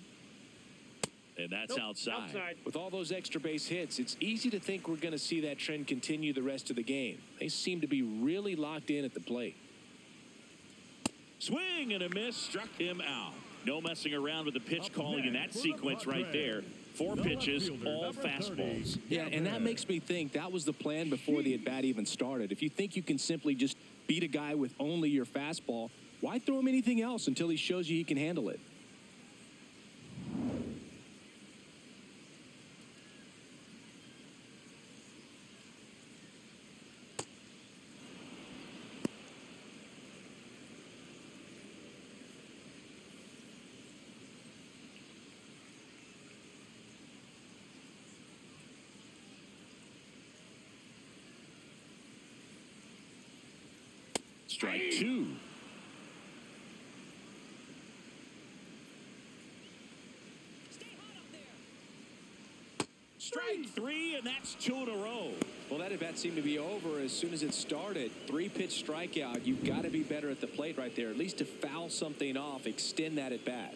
And that's outside. With all those extra base hits, it's easy to think we're going to see that trend continue the rest of the game. They seem to be really locked in at the plate. Swing and a miss. Struck him out. No messing around with the pitch Up calling in that next for the sequence right Padres, there. 4 the pitches, left fielder, all number 30, fastballs. Yeah, and that makes me think that was the plan before the at-bat even started. If you think you can simply just beat a guy with only your fastball, why throw him anything else until he shows you he can handle it? Strike 2. Strike 3, and that's 2 in a row. Well, that at-bat seemed to be over as soon as it started. 3-pitch strikeout. You've got to be better at the plate right there, at least to foul something off, extend that at-bat.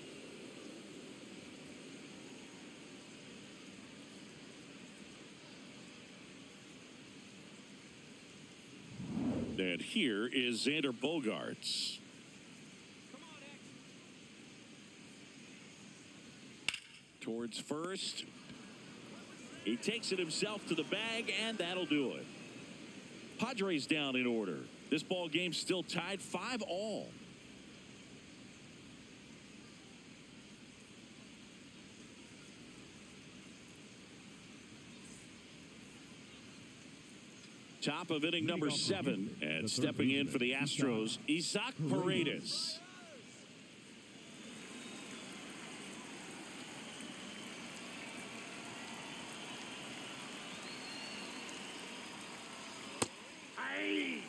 And here is Xander Bogaerts. Towards first. He takes it himself to the bag, and that'll do it. Padres down in order. This ball game still tied 5-all. Top of inning number 7, and stepping in for the Astros, Isaac Paredes. Aye.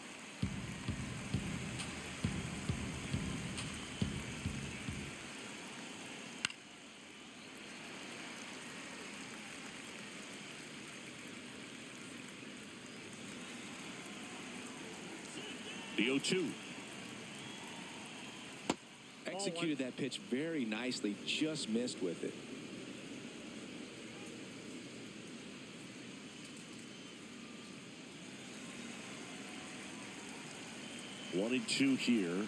The 0-2. Executed that pitch very nicely, just missed with it. One and 2 here.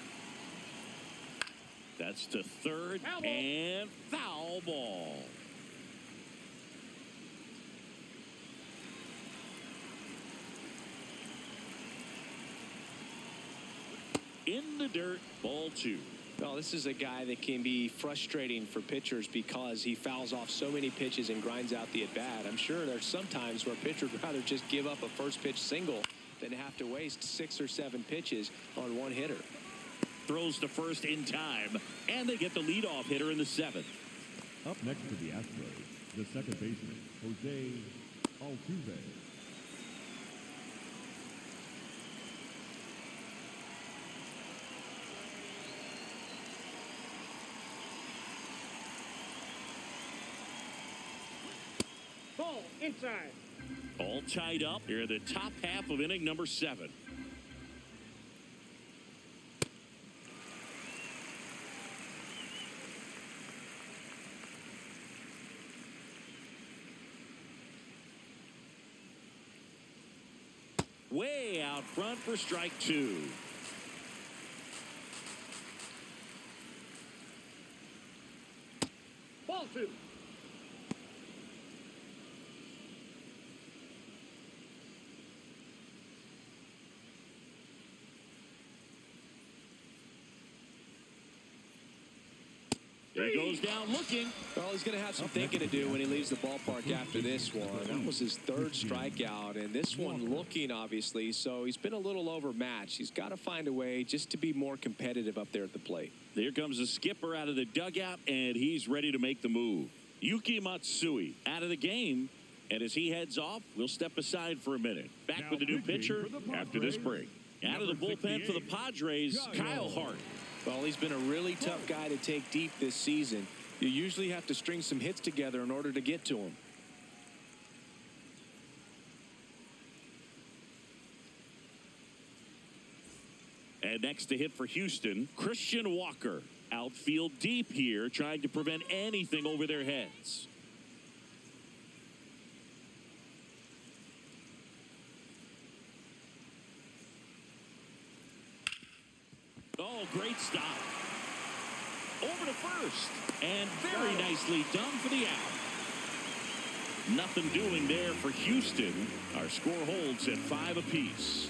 That's to third, Foul ball. and foul ball. In the dirt, ball 2. Well, this is a guy that can be frustrating for pitchers because he fouls off so many pitches and grinds out the at-bat. I'm sure there's some times where a pitcher would rather just give up a first pitch single than have to waste 6 or 7 pitches on one hitter. Throws to first in time, and they get the leadoff hitter in the 7th. Up next to the Astros, the second baseman, Jose Altuve. Ball inside. All tied up here in the top half of inning number 7. Way out front for strike 2. Ball 2. He goes down looking. Well, he's going to have some thinking to do when he leaves the ballpark after this one. That was his 3rd strikeout, and this one looking, obviously, so he's been a little overmatched. He's got to find a way just to be more competitive up there at the plate. Here comes the skipper out of the dugout, and he's ready to make the move. Yuki Matsui out of the game, and as he heads off, we'll step aside for a minute. Back Now with the new pitching pitcher for the after this Padres, break. Out of the bullpen for the Padres, Kyle Hart. Well, he's been a really tough guy to take deep this season. You usually have to string some hits together in order to get to him. And next to hit for Houston, Christian Walker. Outfield deep here, trying to prevent anything over their heads. Oh, great stop. over to first. And very nicely done for the out. Nothing doing there for Houston. Our score holds at 5 apiece.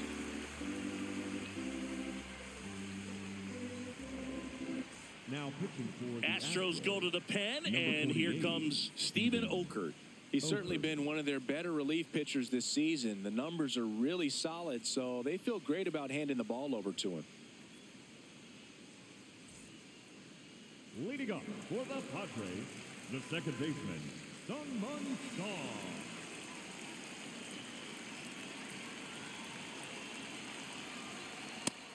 Now pitching for the Astros go to the pen, and here comes Steven Okert. He's certainly been one of their better relief pitchers this season. The numbers are really solid, so they feel great about handing the ball over to him. Leading up for the Padres, the second baseman, Sun Shaw.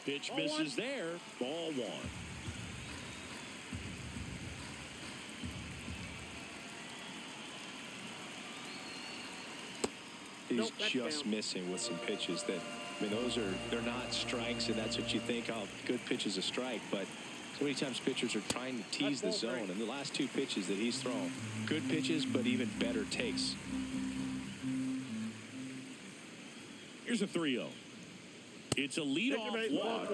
Pitch misses there. Ball 1. He's just missing with some pitches that, I mean, they're not strikes, and that's what you think, oh, good pitch is a strike, but so many times pitchers are trying to tease the zone, and the last 2 pitches that he's thrown, good pitches, but even better takes. Here's a 3-0. It's a leadoff walk,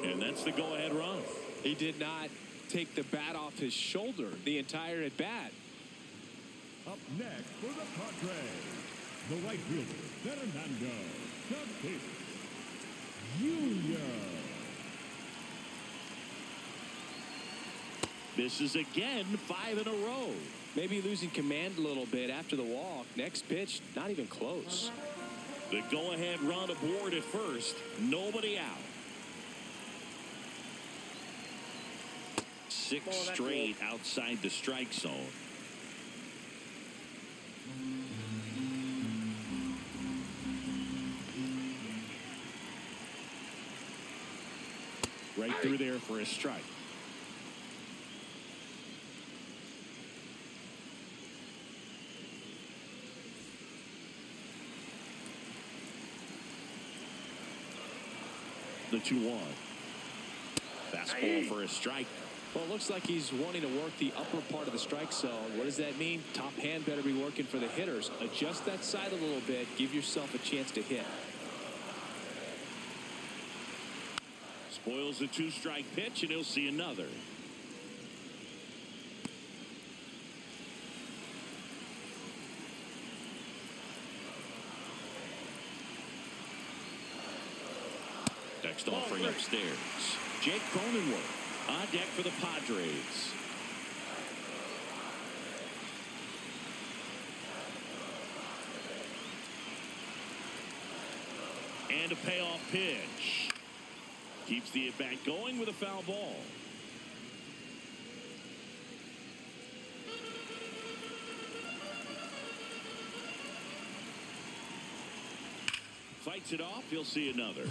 and that's the go-ahead run. He did not take the bat off his shoulder the entire at bat. Up next for the Padres, the right fielder, Fernando Tatis Jr. This is again 5 in a row. Maybe losing command a little bit after the walk. Next pitch, not even close. The go-ahead run aboard at first. Nobody out. 6 straight outside the strike zone. Right through there for a strike. The 2-1. Fastball for a strike. Well, it looks like he's wanting to work the upper part of the strike zone. What does that mean? Top hand better be working for the hitters. Adjust that side a little bit. Give yourself a chance to hit. Spoils the 2-strike pitch, and he'll see another. Next offering upstairs. Jake Cronenworth on deck for the Padres. And a payoff pitch. Keeps the at-bat going with a foul ball. Fights it off. He'll see another.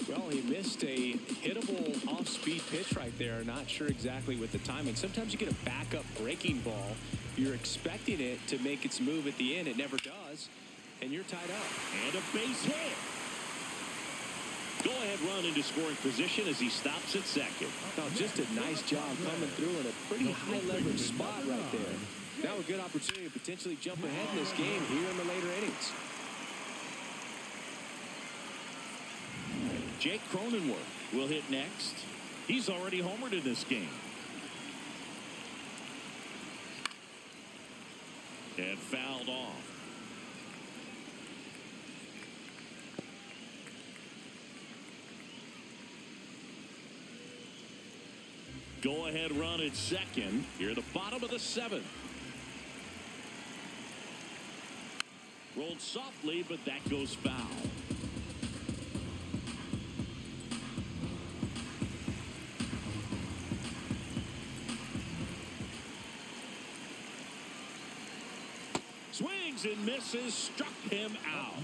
Well, he missed a hittable off-speed pitch right there. Not sure exactly with the timing. Sometimes you get a backup breaking ball. You're expecting it to make its move at the end. It never does. And you're tied up. And a base hit. Go-ahead run into scoring position as he stops at second. Now, just a nice job coming through in a pretty high-leverage spot right there. Now a good opportunity to potentially jump ahead in this game here in the later innings. Jake Cronenworth will hit next. He's already homered in this game. And fouled off. Go-ahead run at second. Here at the bottom of the 7th. Rolled softly, but that goes foul. Swings and misses, struck him out.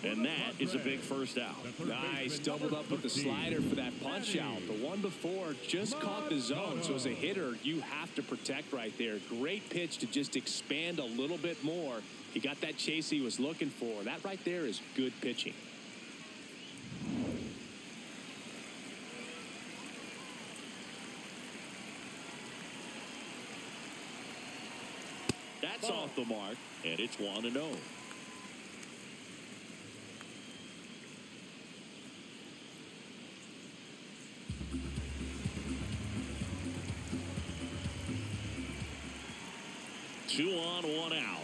And that is a big first out. Nice, doubled up with the slider for that punch out. The one before just caught the zone, so as a hitter, you have to protect right there. Great pitch to just expand a little bit more. He got that chase he was looking for. That right there is good pitching. That's off the mark, and it's 1-0. 2 on, 1 out.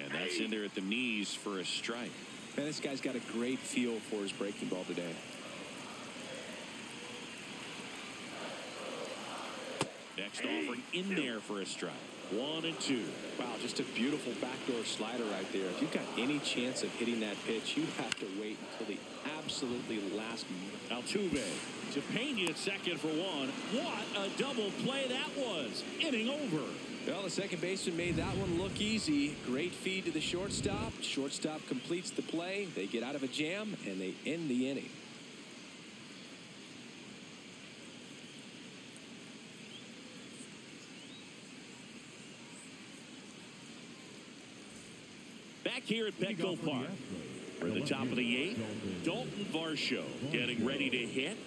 And that's in there at the knees for a strike. Man, this guy's got a great feel for his breaking ball today. Next offering in there for a strike. 1 and 2. Wow, just a beautiful backdoor slider right there. If you've got any chance of hitting that pitch, you have to wait until the absolutely last moment. Altuve to Pena at second for 1. What a double play that was. Inning over. Well, the second baseman made that one look easy. Great feed to the shortstop. Shortstop completes the play. They get out of a jam, and they end the inning. Back here at Petco Park. For the top of the 8th, Dalton Varsho getting ready to hit.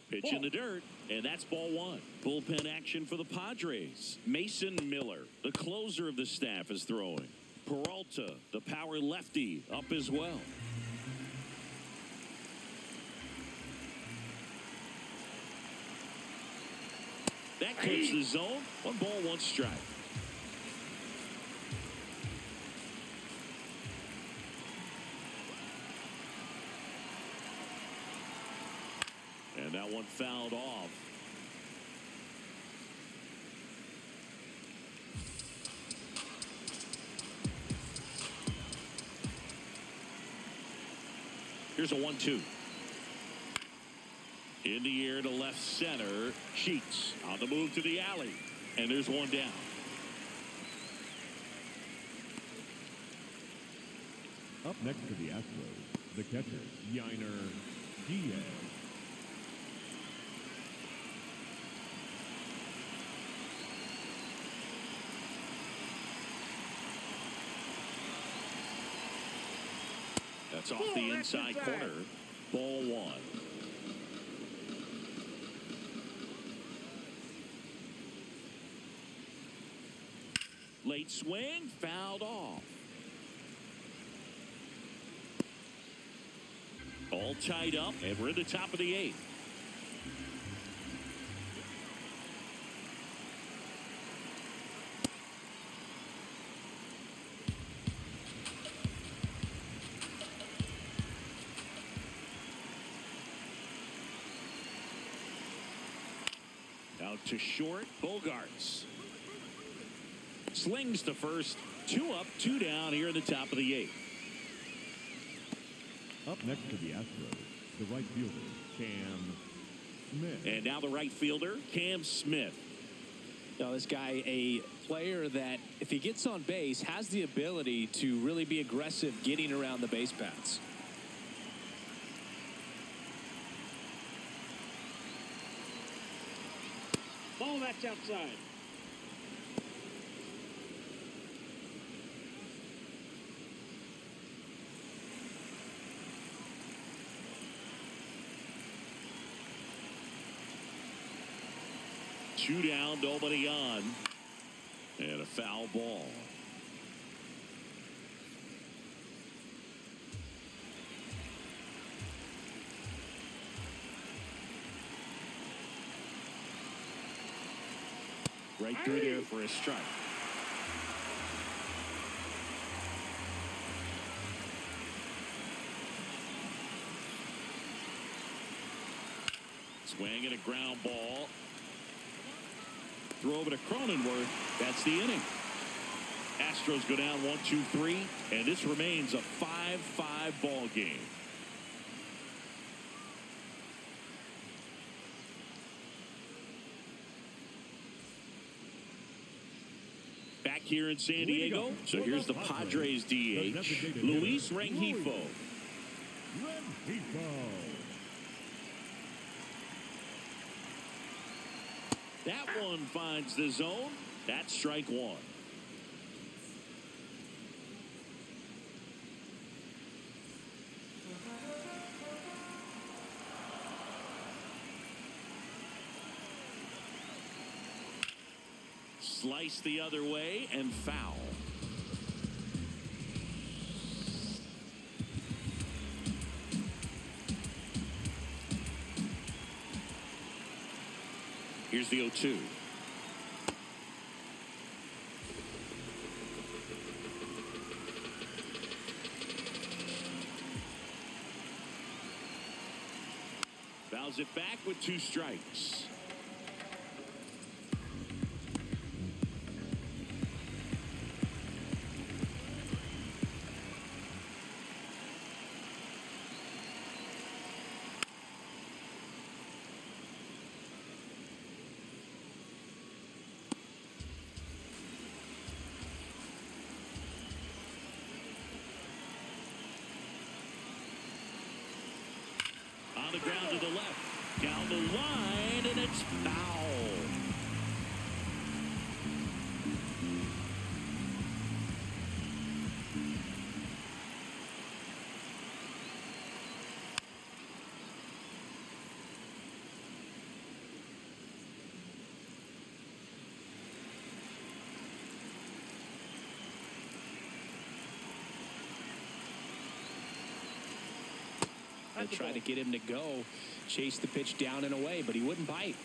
Pitch in the dirt, and that's ball 1. Bullpen action for the Padres. Mason Miller, the closer of the staff, is throwing. Peralta, the power lefty, up as well. That clips the zone. 1 ball, 1 strike. And that one fouled off. Here's a 1-2. In the air to left center. Sheets on the move to the alley. And there's 1 down. Up next to the Astros, the catcher, Yainer Diaz. That's off the inside corner. Ball 1. Late swing, fouled off. All tied up, and we're at the top of the 8th. Out to short, Bogarts. Slings to first. 2 up, 2 down here in the top of the 8th. Up next to the Astros, the right fielder, Cam Smith. And now the right fielder, Cam Smith. Now, this guy, a player that, if he gets on base, has the ability to really be aggressive getting around the base paths. Ball, that's outside. Two down, nobody on. And a foul ball. Right through there for a strike. Swing and a ground ball. Throw over to Cronenworth. That's the inning. Astros go down 1-2-3, and this remains a 5-5 ball game. Back here in San Diego, so here's the Padres DH, Luis Rengifo. That one finds the zone. That's strike 1. Slice the other way and foul. Here's the 0-2. Fouls it back with 2 strikes. On the ground to the left. Down the line, and it's foul. They tried to get him to go, chase the pitch down and away, but he wouldn't bite.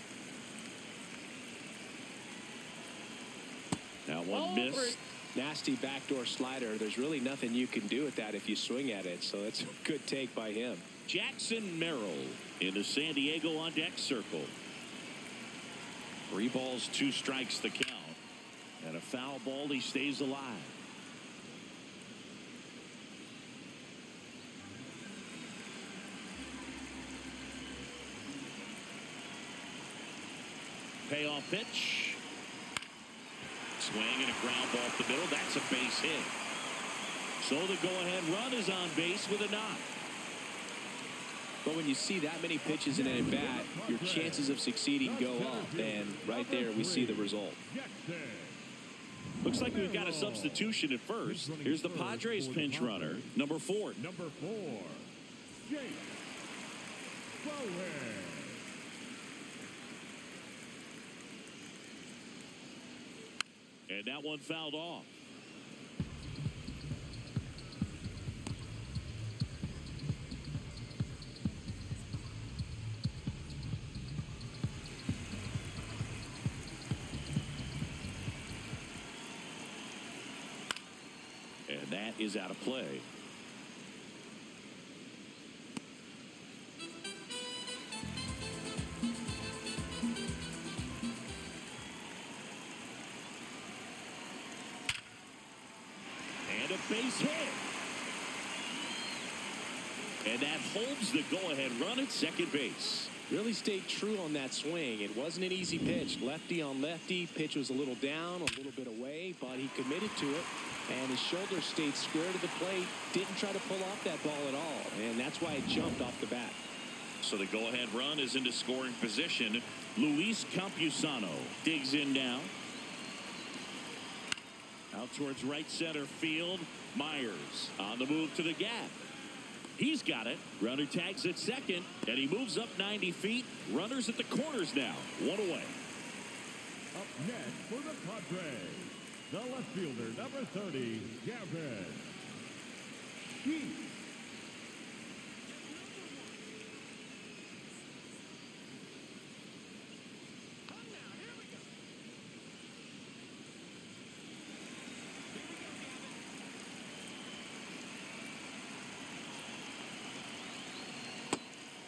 That one missed. Nasty backdoor slider. There's really nothing you can do with that if you swing at it, so that's a good take by him. Jackson Merrill in the San Diego on deck circle. 3 balls, 2 strikes the count. And a foul ball, he stays alive. Payoff pitch. Swing and a ground ball up the middle. That's a base hit. So the go-ahead run is on base with a knock. But when you see that many pitches in an at-bat, your chances of succeeding go up. And right there, we see the result. Looks like we've got a substitution at first. Here's the Padres pinch runner, number 4. Number 4, Jake Bowen. And that one fouled off. And that is out of play. Base hit. And that holds the go-ahead run at second base. Really stayed true on that swing. It wasn't an easy pitch. Lefty on lefty. Pitch was a little down, a little bit away, but he committed to it. And his shoulder stayed square to the plate. Didn't try to pull off that ball at all. And that's why it jumped off the bat. So the go-ahead run is into scoring position. Luis Campusano digs in now. Out towards right center field. Myers on the move to the gap. He's got it. Runner tags at second, and he moves up 90 feet. Runners at the corners now. 1 away. Up next for the Padres, the left fielder, number 30, Gavin Sheets.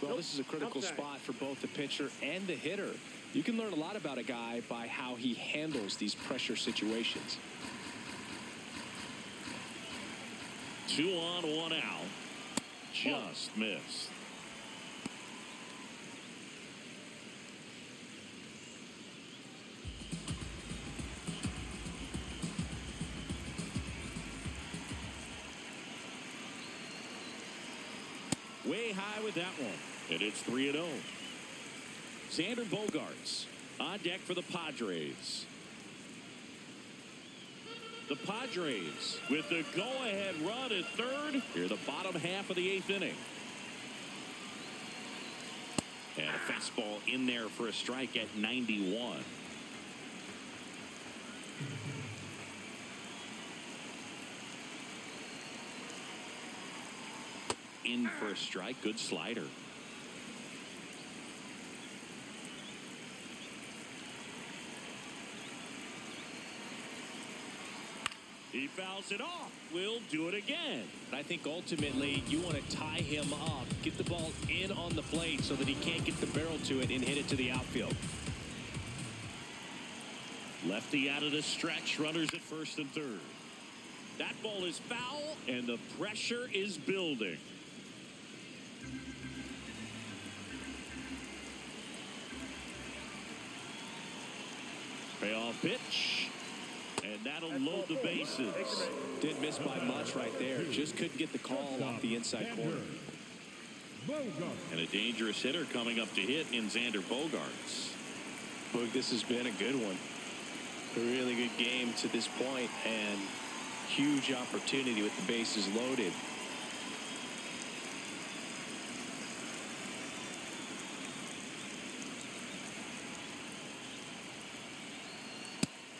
Well, this is a critical spot for both the pitcher and the hitter. You can learn a lot about a guy by how he handles these pressure situations. 2 on, 1 out. Just missed. Way high with that one. And it's 3-0. Xander Bogaerts on deck for the Padres. The Padres with the go-ahead run at third. Here the bottom half of the 8th inning. And a fastball in there for a strike at 91. In for a strike. Good slider. He fouls it off. We'll do it again. I think ultimately you want to tie him up, get the ball in on the plate so that he can't get the barrel to it and hit it to the outfield. Lefty out of the stretch. Runners at first and third. That ball is foul, and the pressure is building. Payoff pitch. And that'll load the bases. Didn't miss by much right there. Just couldn't get the call off the inside corner. And a dangerous hitter coming up to hit in Xander Bogaerts. Boog, this has been a good one. A really good game to this point, and huge opportunity with the bases loaded.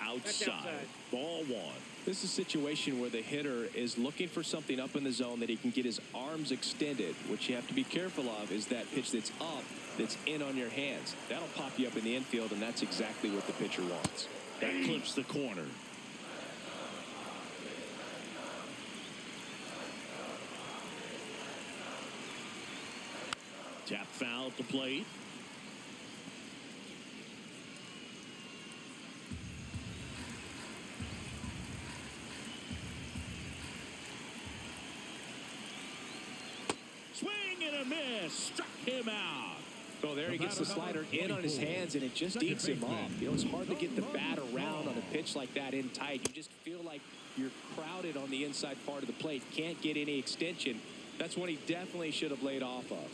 Outside. Ball one. This is a situation where the hitter is looking for something up in the zone that he can get his arms extended. What you have to be careful of is that pitch that's up, that's in on your hands. That'll pop you up in the infield, and that's exactly what the pitcher wants. That clips the corner. Tap foul at the plate. Swing and a miss. Struck him out. So there he gets the slider in on his hands, and it just eats him up. You know, it's hard to get the bat around on a pitch like that in tight. You just feel like you're crowded on the inside part of the plate. Can't get any extension. That's one he definitely should have laid off of.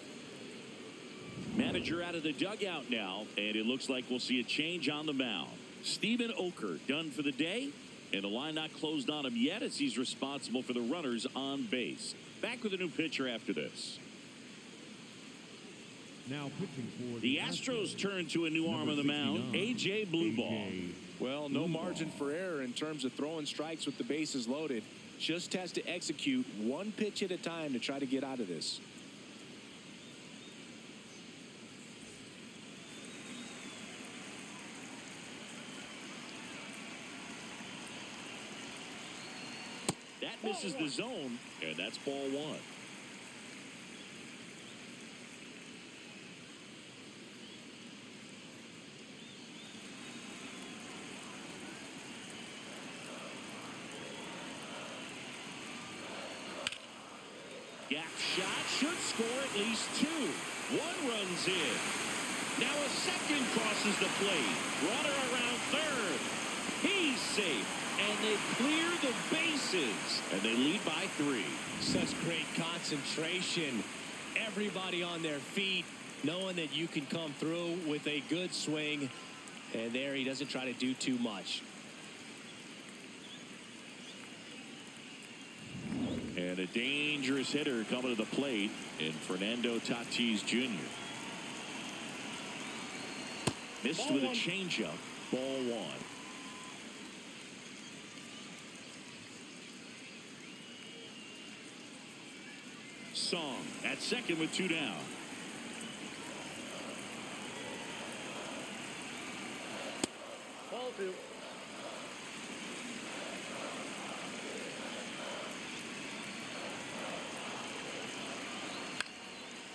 Manager out of the dugout now, and it looks like we'll see a change on the mound. Steven Oker done for the day, and the line not closed on him yet as he's responsible for the runners on base. Back with a new pitcher after this. Now pitching for the Astros turn to a new arm on the mound, A.J. Blueball. Well, no margin for error in terms of throwing strikes with the bases loaded. Just has to execute one pitch at a time to try to get out of this. That misses the zone, and that's ball one. Gap shot should score at least two. One runs in. Now a second crosses the plate. Runner around third. He's safe. And they clear the bases. And they lead by 3. Such great concentration. Everybody on their feet, knowing that you can come through with a good swing. And there he doesn't try to do too much. And a dangerous hitter coming to the plate in Fernando Tatis Jr. Missed with a changeup. Ball one. Song at second with 2 down. Ball 2.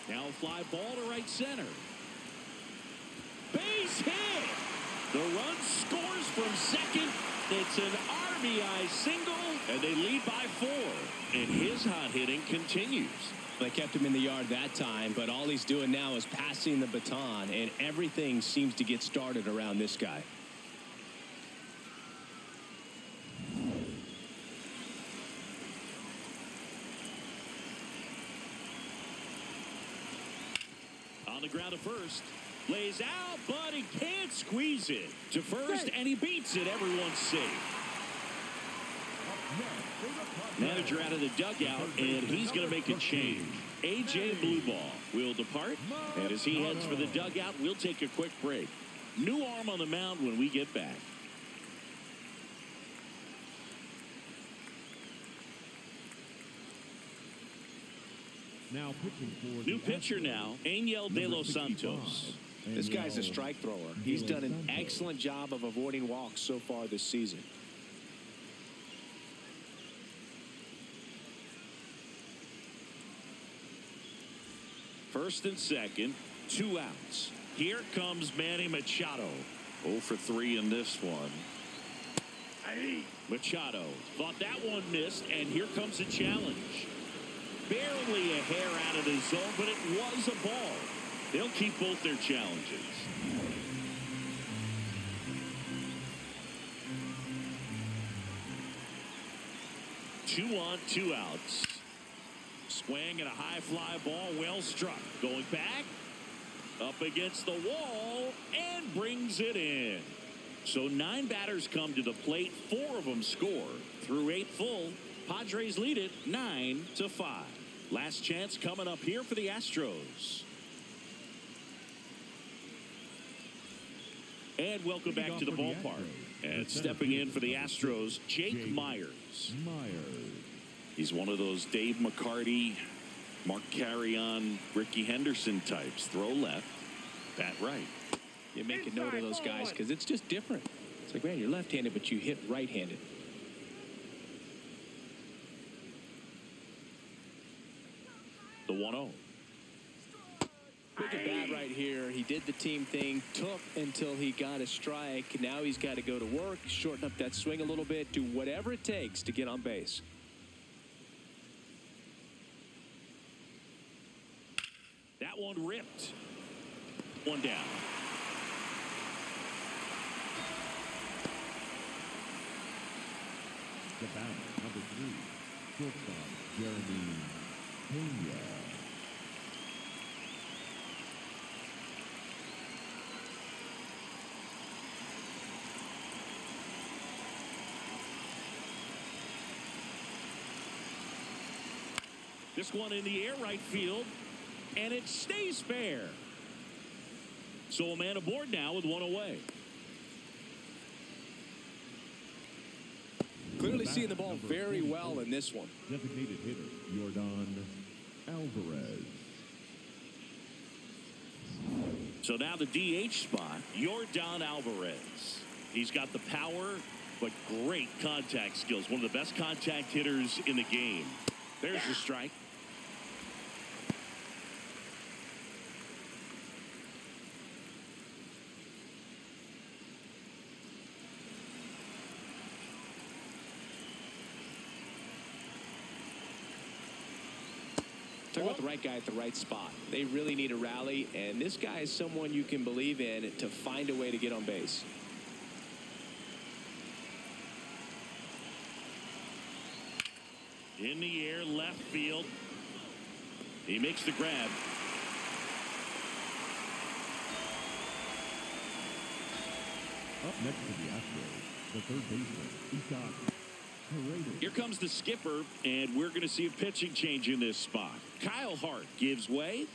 Now a fly ball to right center. Base hit. The run scores from second. It's an RBI single, and they lead by 4. And his hot hitting continues. They kept him in the yard that time, but all he's doing now is passing the baton, and everything seems to get started around this guy. On the ground at first. Lays out, but he can't squeeze it. To first, and he beats it. Everyone's safe. Manager out of the dugout, and he's going to make a change. A.J. Blueball will depart, and as he heads for the dugout, we'll take a quick break. New arm on the mound when we get back. Now pitching for new pitcher now, Angel De Los Santos. This guy's a strike thrower. He's done an excellent job of avoiding walks so far this season. First and second, 2 outs. Here comes Manny Machado. 0 for 3 in this one. Machado thought that one missed, and here comes a challenge. Barely a hair out of the zone, but it was a ball. They'll keep both their challenges. 2 on, 2 outs. Swing and a high fly ball, well struck. Going back, up against the wall, and brings it in. So 9 batters come to the plate, 4 of them score. Through 8 full, Padres lead it 9-5. Last chance coming up here for the Astros. And welcome back to the ballpark. And stepping in for the Astros, Jake Myers. He's one of those Dave McCarty, Mark Carrion, Ricky Henderson types. Throw left, bat right. You make a note of those guys because it's just different. It's like, man, you're left-handed, but you hit right-handed. The 1-0. Look at that right here. He did the team thing, took until he got a strike. Now he's got to go to work, shorten up that swing a little bit, do whatever it takes to get on base. That one ripped. 1 down. The batter, number 3, shortstop Jeremy Pena. This one in the air right field, and it stays fair. So a man aboard now with 1 away. Clearly seeing the ball very well in this one. Designated hitter, Yordan Alvarez. So now the DH spot, Yordan Alvarez. He's got the power, but great contact skills. One of the best contact hitters in the game. There's the strike. Talk about the right guy at the right spot. They really need a rally, and this guy is someone you can believe in to find a way to get on base. In the air, left field. He makes the grab. Up next to the Astros, the third baseman, Isaac. Here comes the skipper, and we're going to see a pitching change in this spot. Kyle Hart gives way.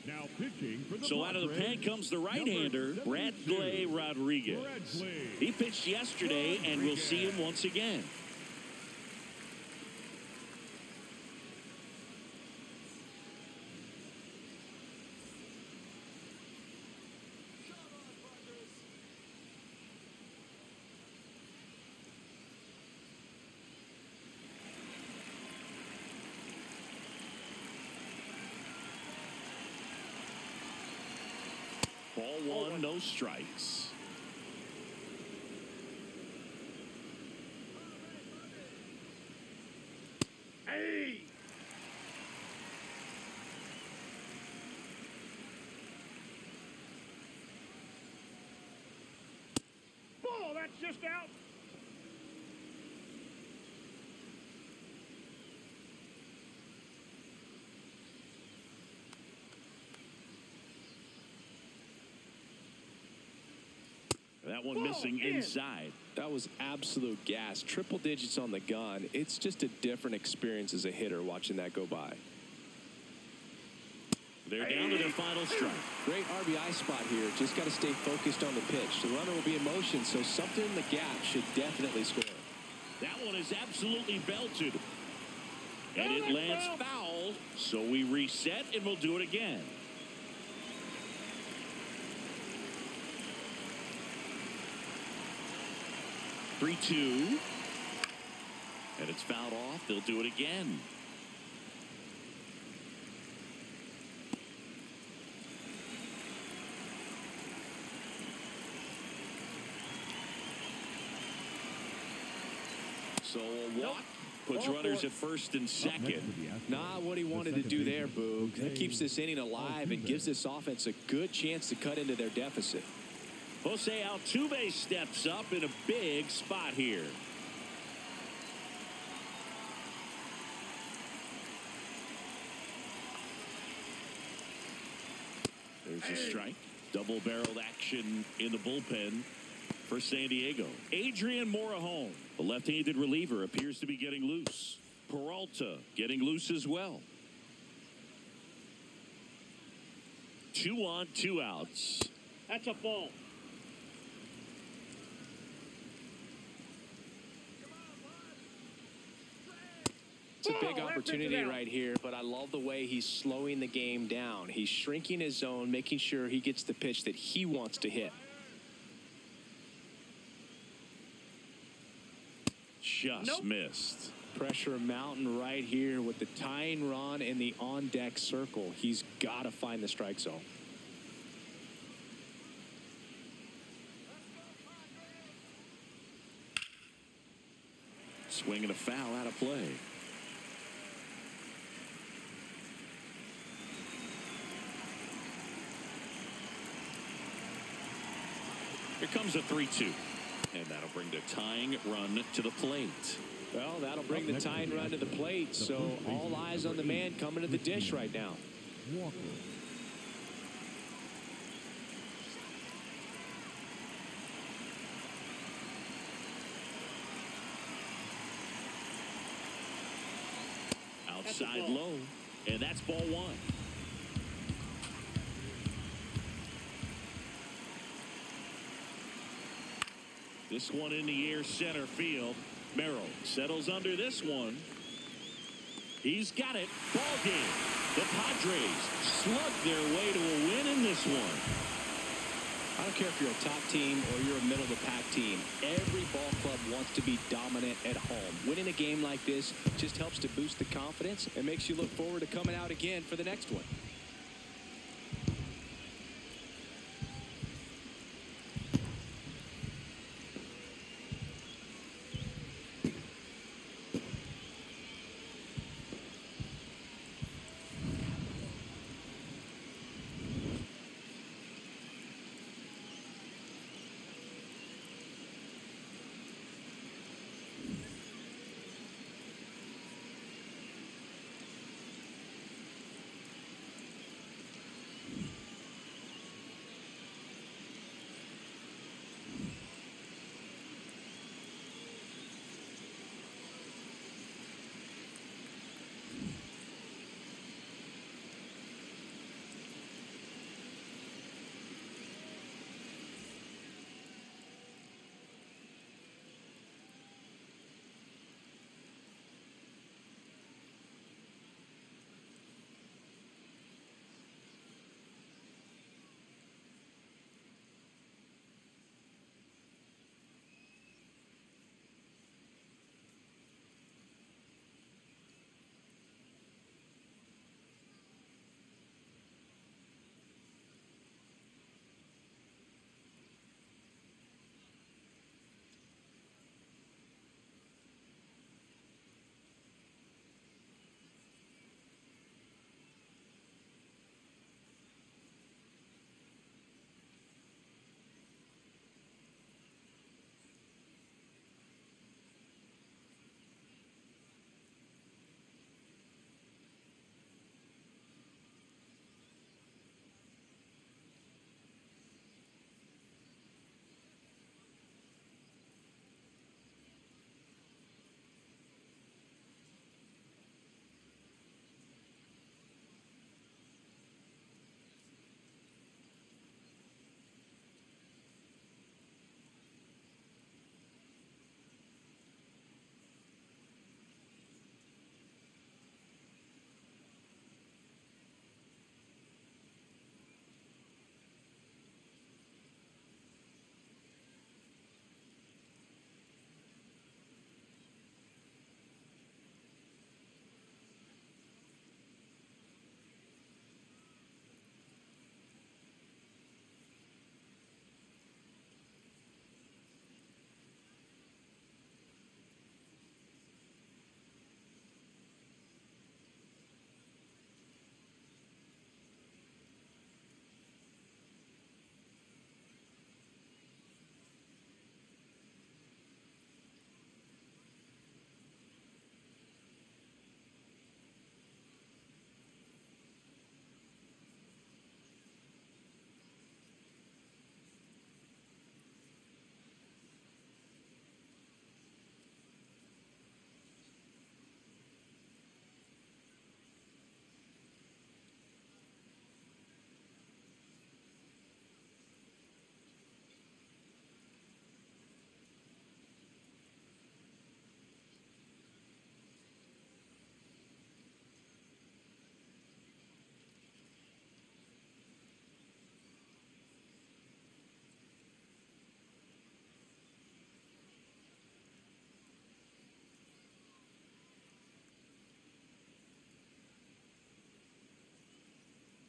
Now pitching for the So out of the pen comes the right-hander, Bradley Rodriguez. He pitched yesterday, and we'll see him once again. Ball 1, no strikes. Hey! Ball, that's just out. That one missing inside. That was absolute gas. Triple digits on the gun. It's just a different experience as a hitter watching that go by. They're down to their final strike. Great RBI spot here. Just got to stay focused on the pitch. The runner will be in motion, so something in the gap should definitely score. That one is absolutely belted. And it lands foul, so we reset and we'll do it again. 3-2. And it's fouled off. They'll do it again. So a walk puts runners at first and second. Not what he wanted to do there, Boog. That keeps this inning alive and gives this offense a good chance to cut into their deficit. Jose Altuve steps up in a big spot here. There's a strike. Double-barreled action in the bullpen for San Diego. Adrian Morejon, the left-handed reliever, appears to be getting loose. Peralta getting loose as well. 2 on, 2 outs. That's a ball. It's a big opportunity right here, but I love the way he's slowing the game down. He's shrinking his zone, making sure he gets the pitch that he wants to hit. Just missed. Pressure mountain right here with the tying run in the on-deck circle. He's got to find the strike zone. Swinging a foul out of play. Here comes a 3-2. And that'll bring the tying run to the plate. Well, that'll bring the tying run to the plate. So all eyes on the man coming to the dish right now. Walker. Outside low. And that's ball 1. This one in the air, center field. Merrill settles under this one. He's got it. Ball game. The Padres slug their way to a win in this one. I don't care if you're a top team or you're a middle-of-the-pack team. Every ball club wants to be dominant at home. Winning a game like this just helps to boost the confidence and makes you look forward to coming out again for the next one.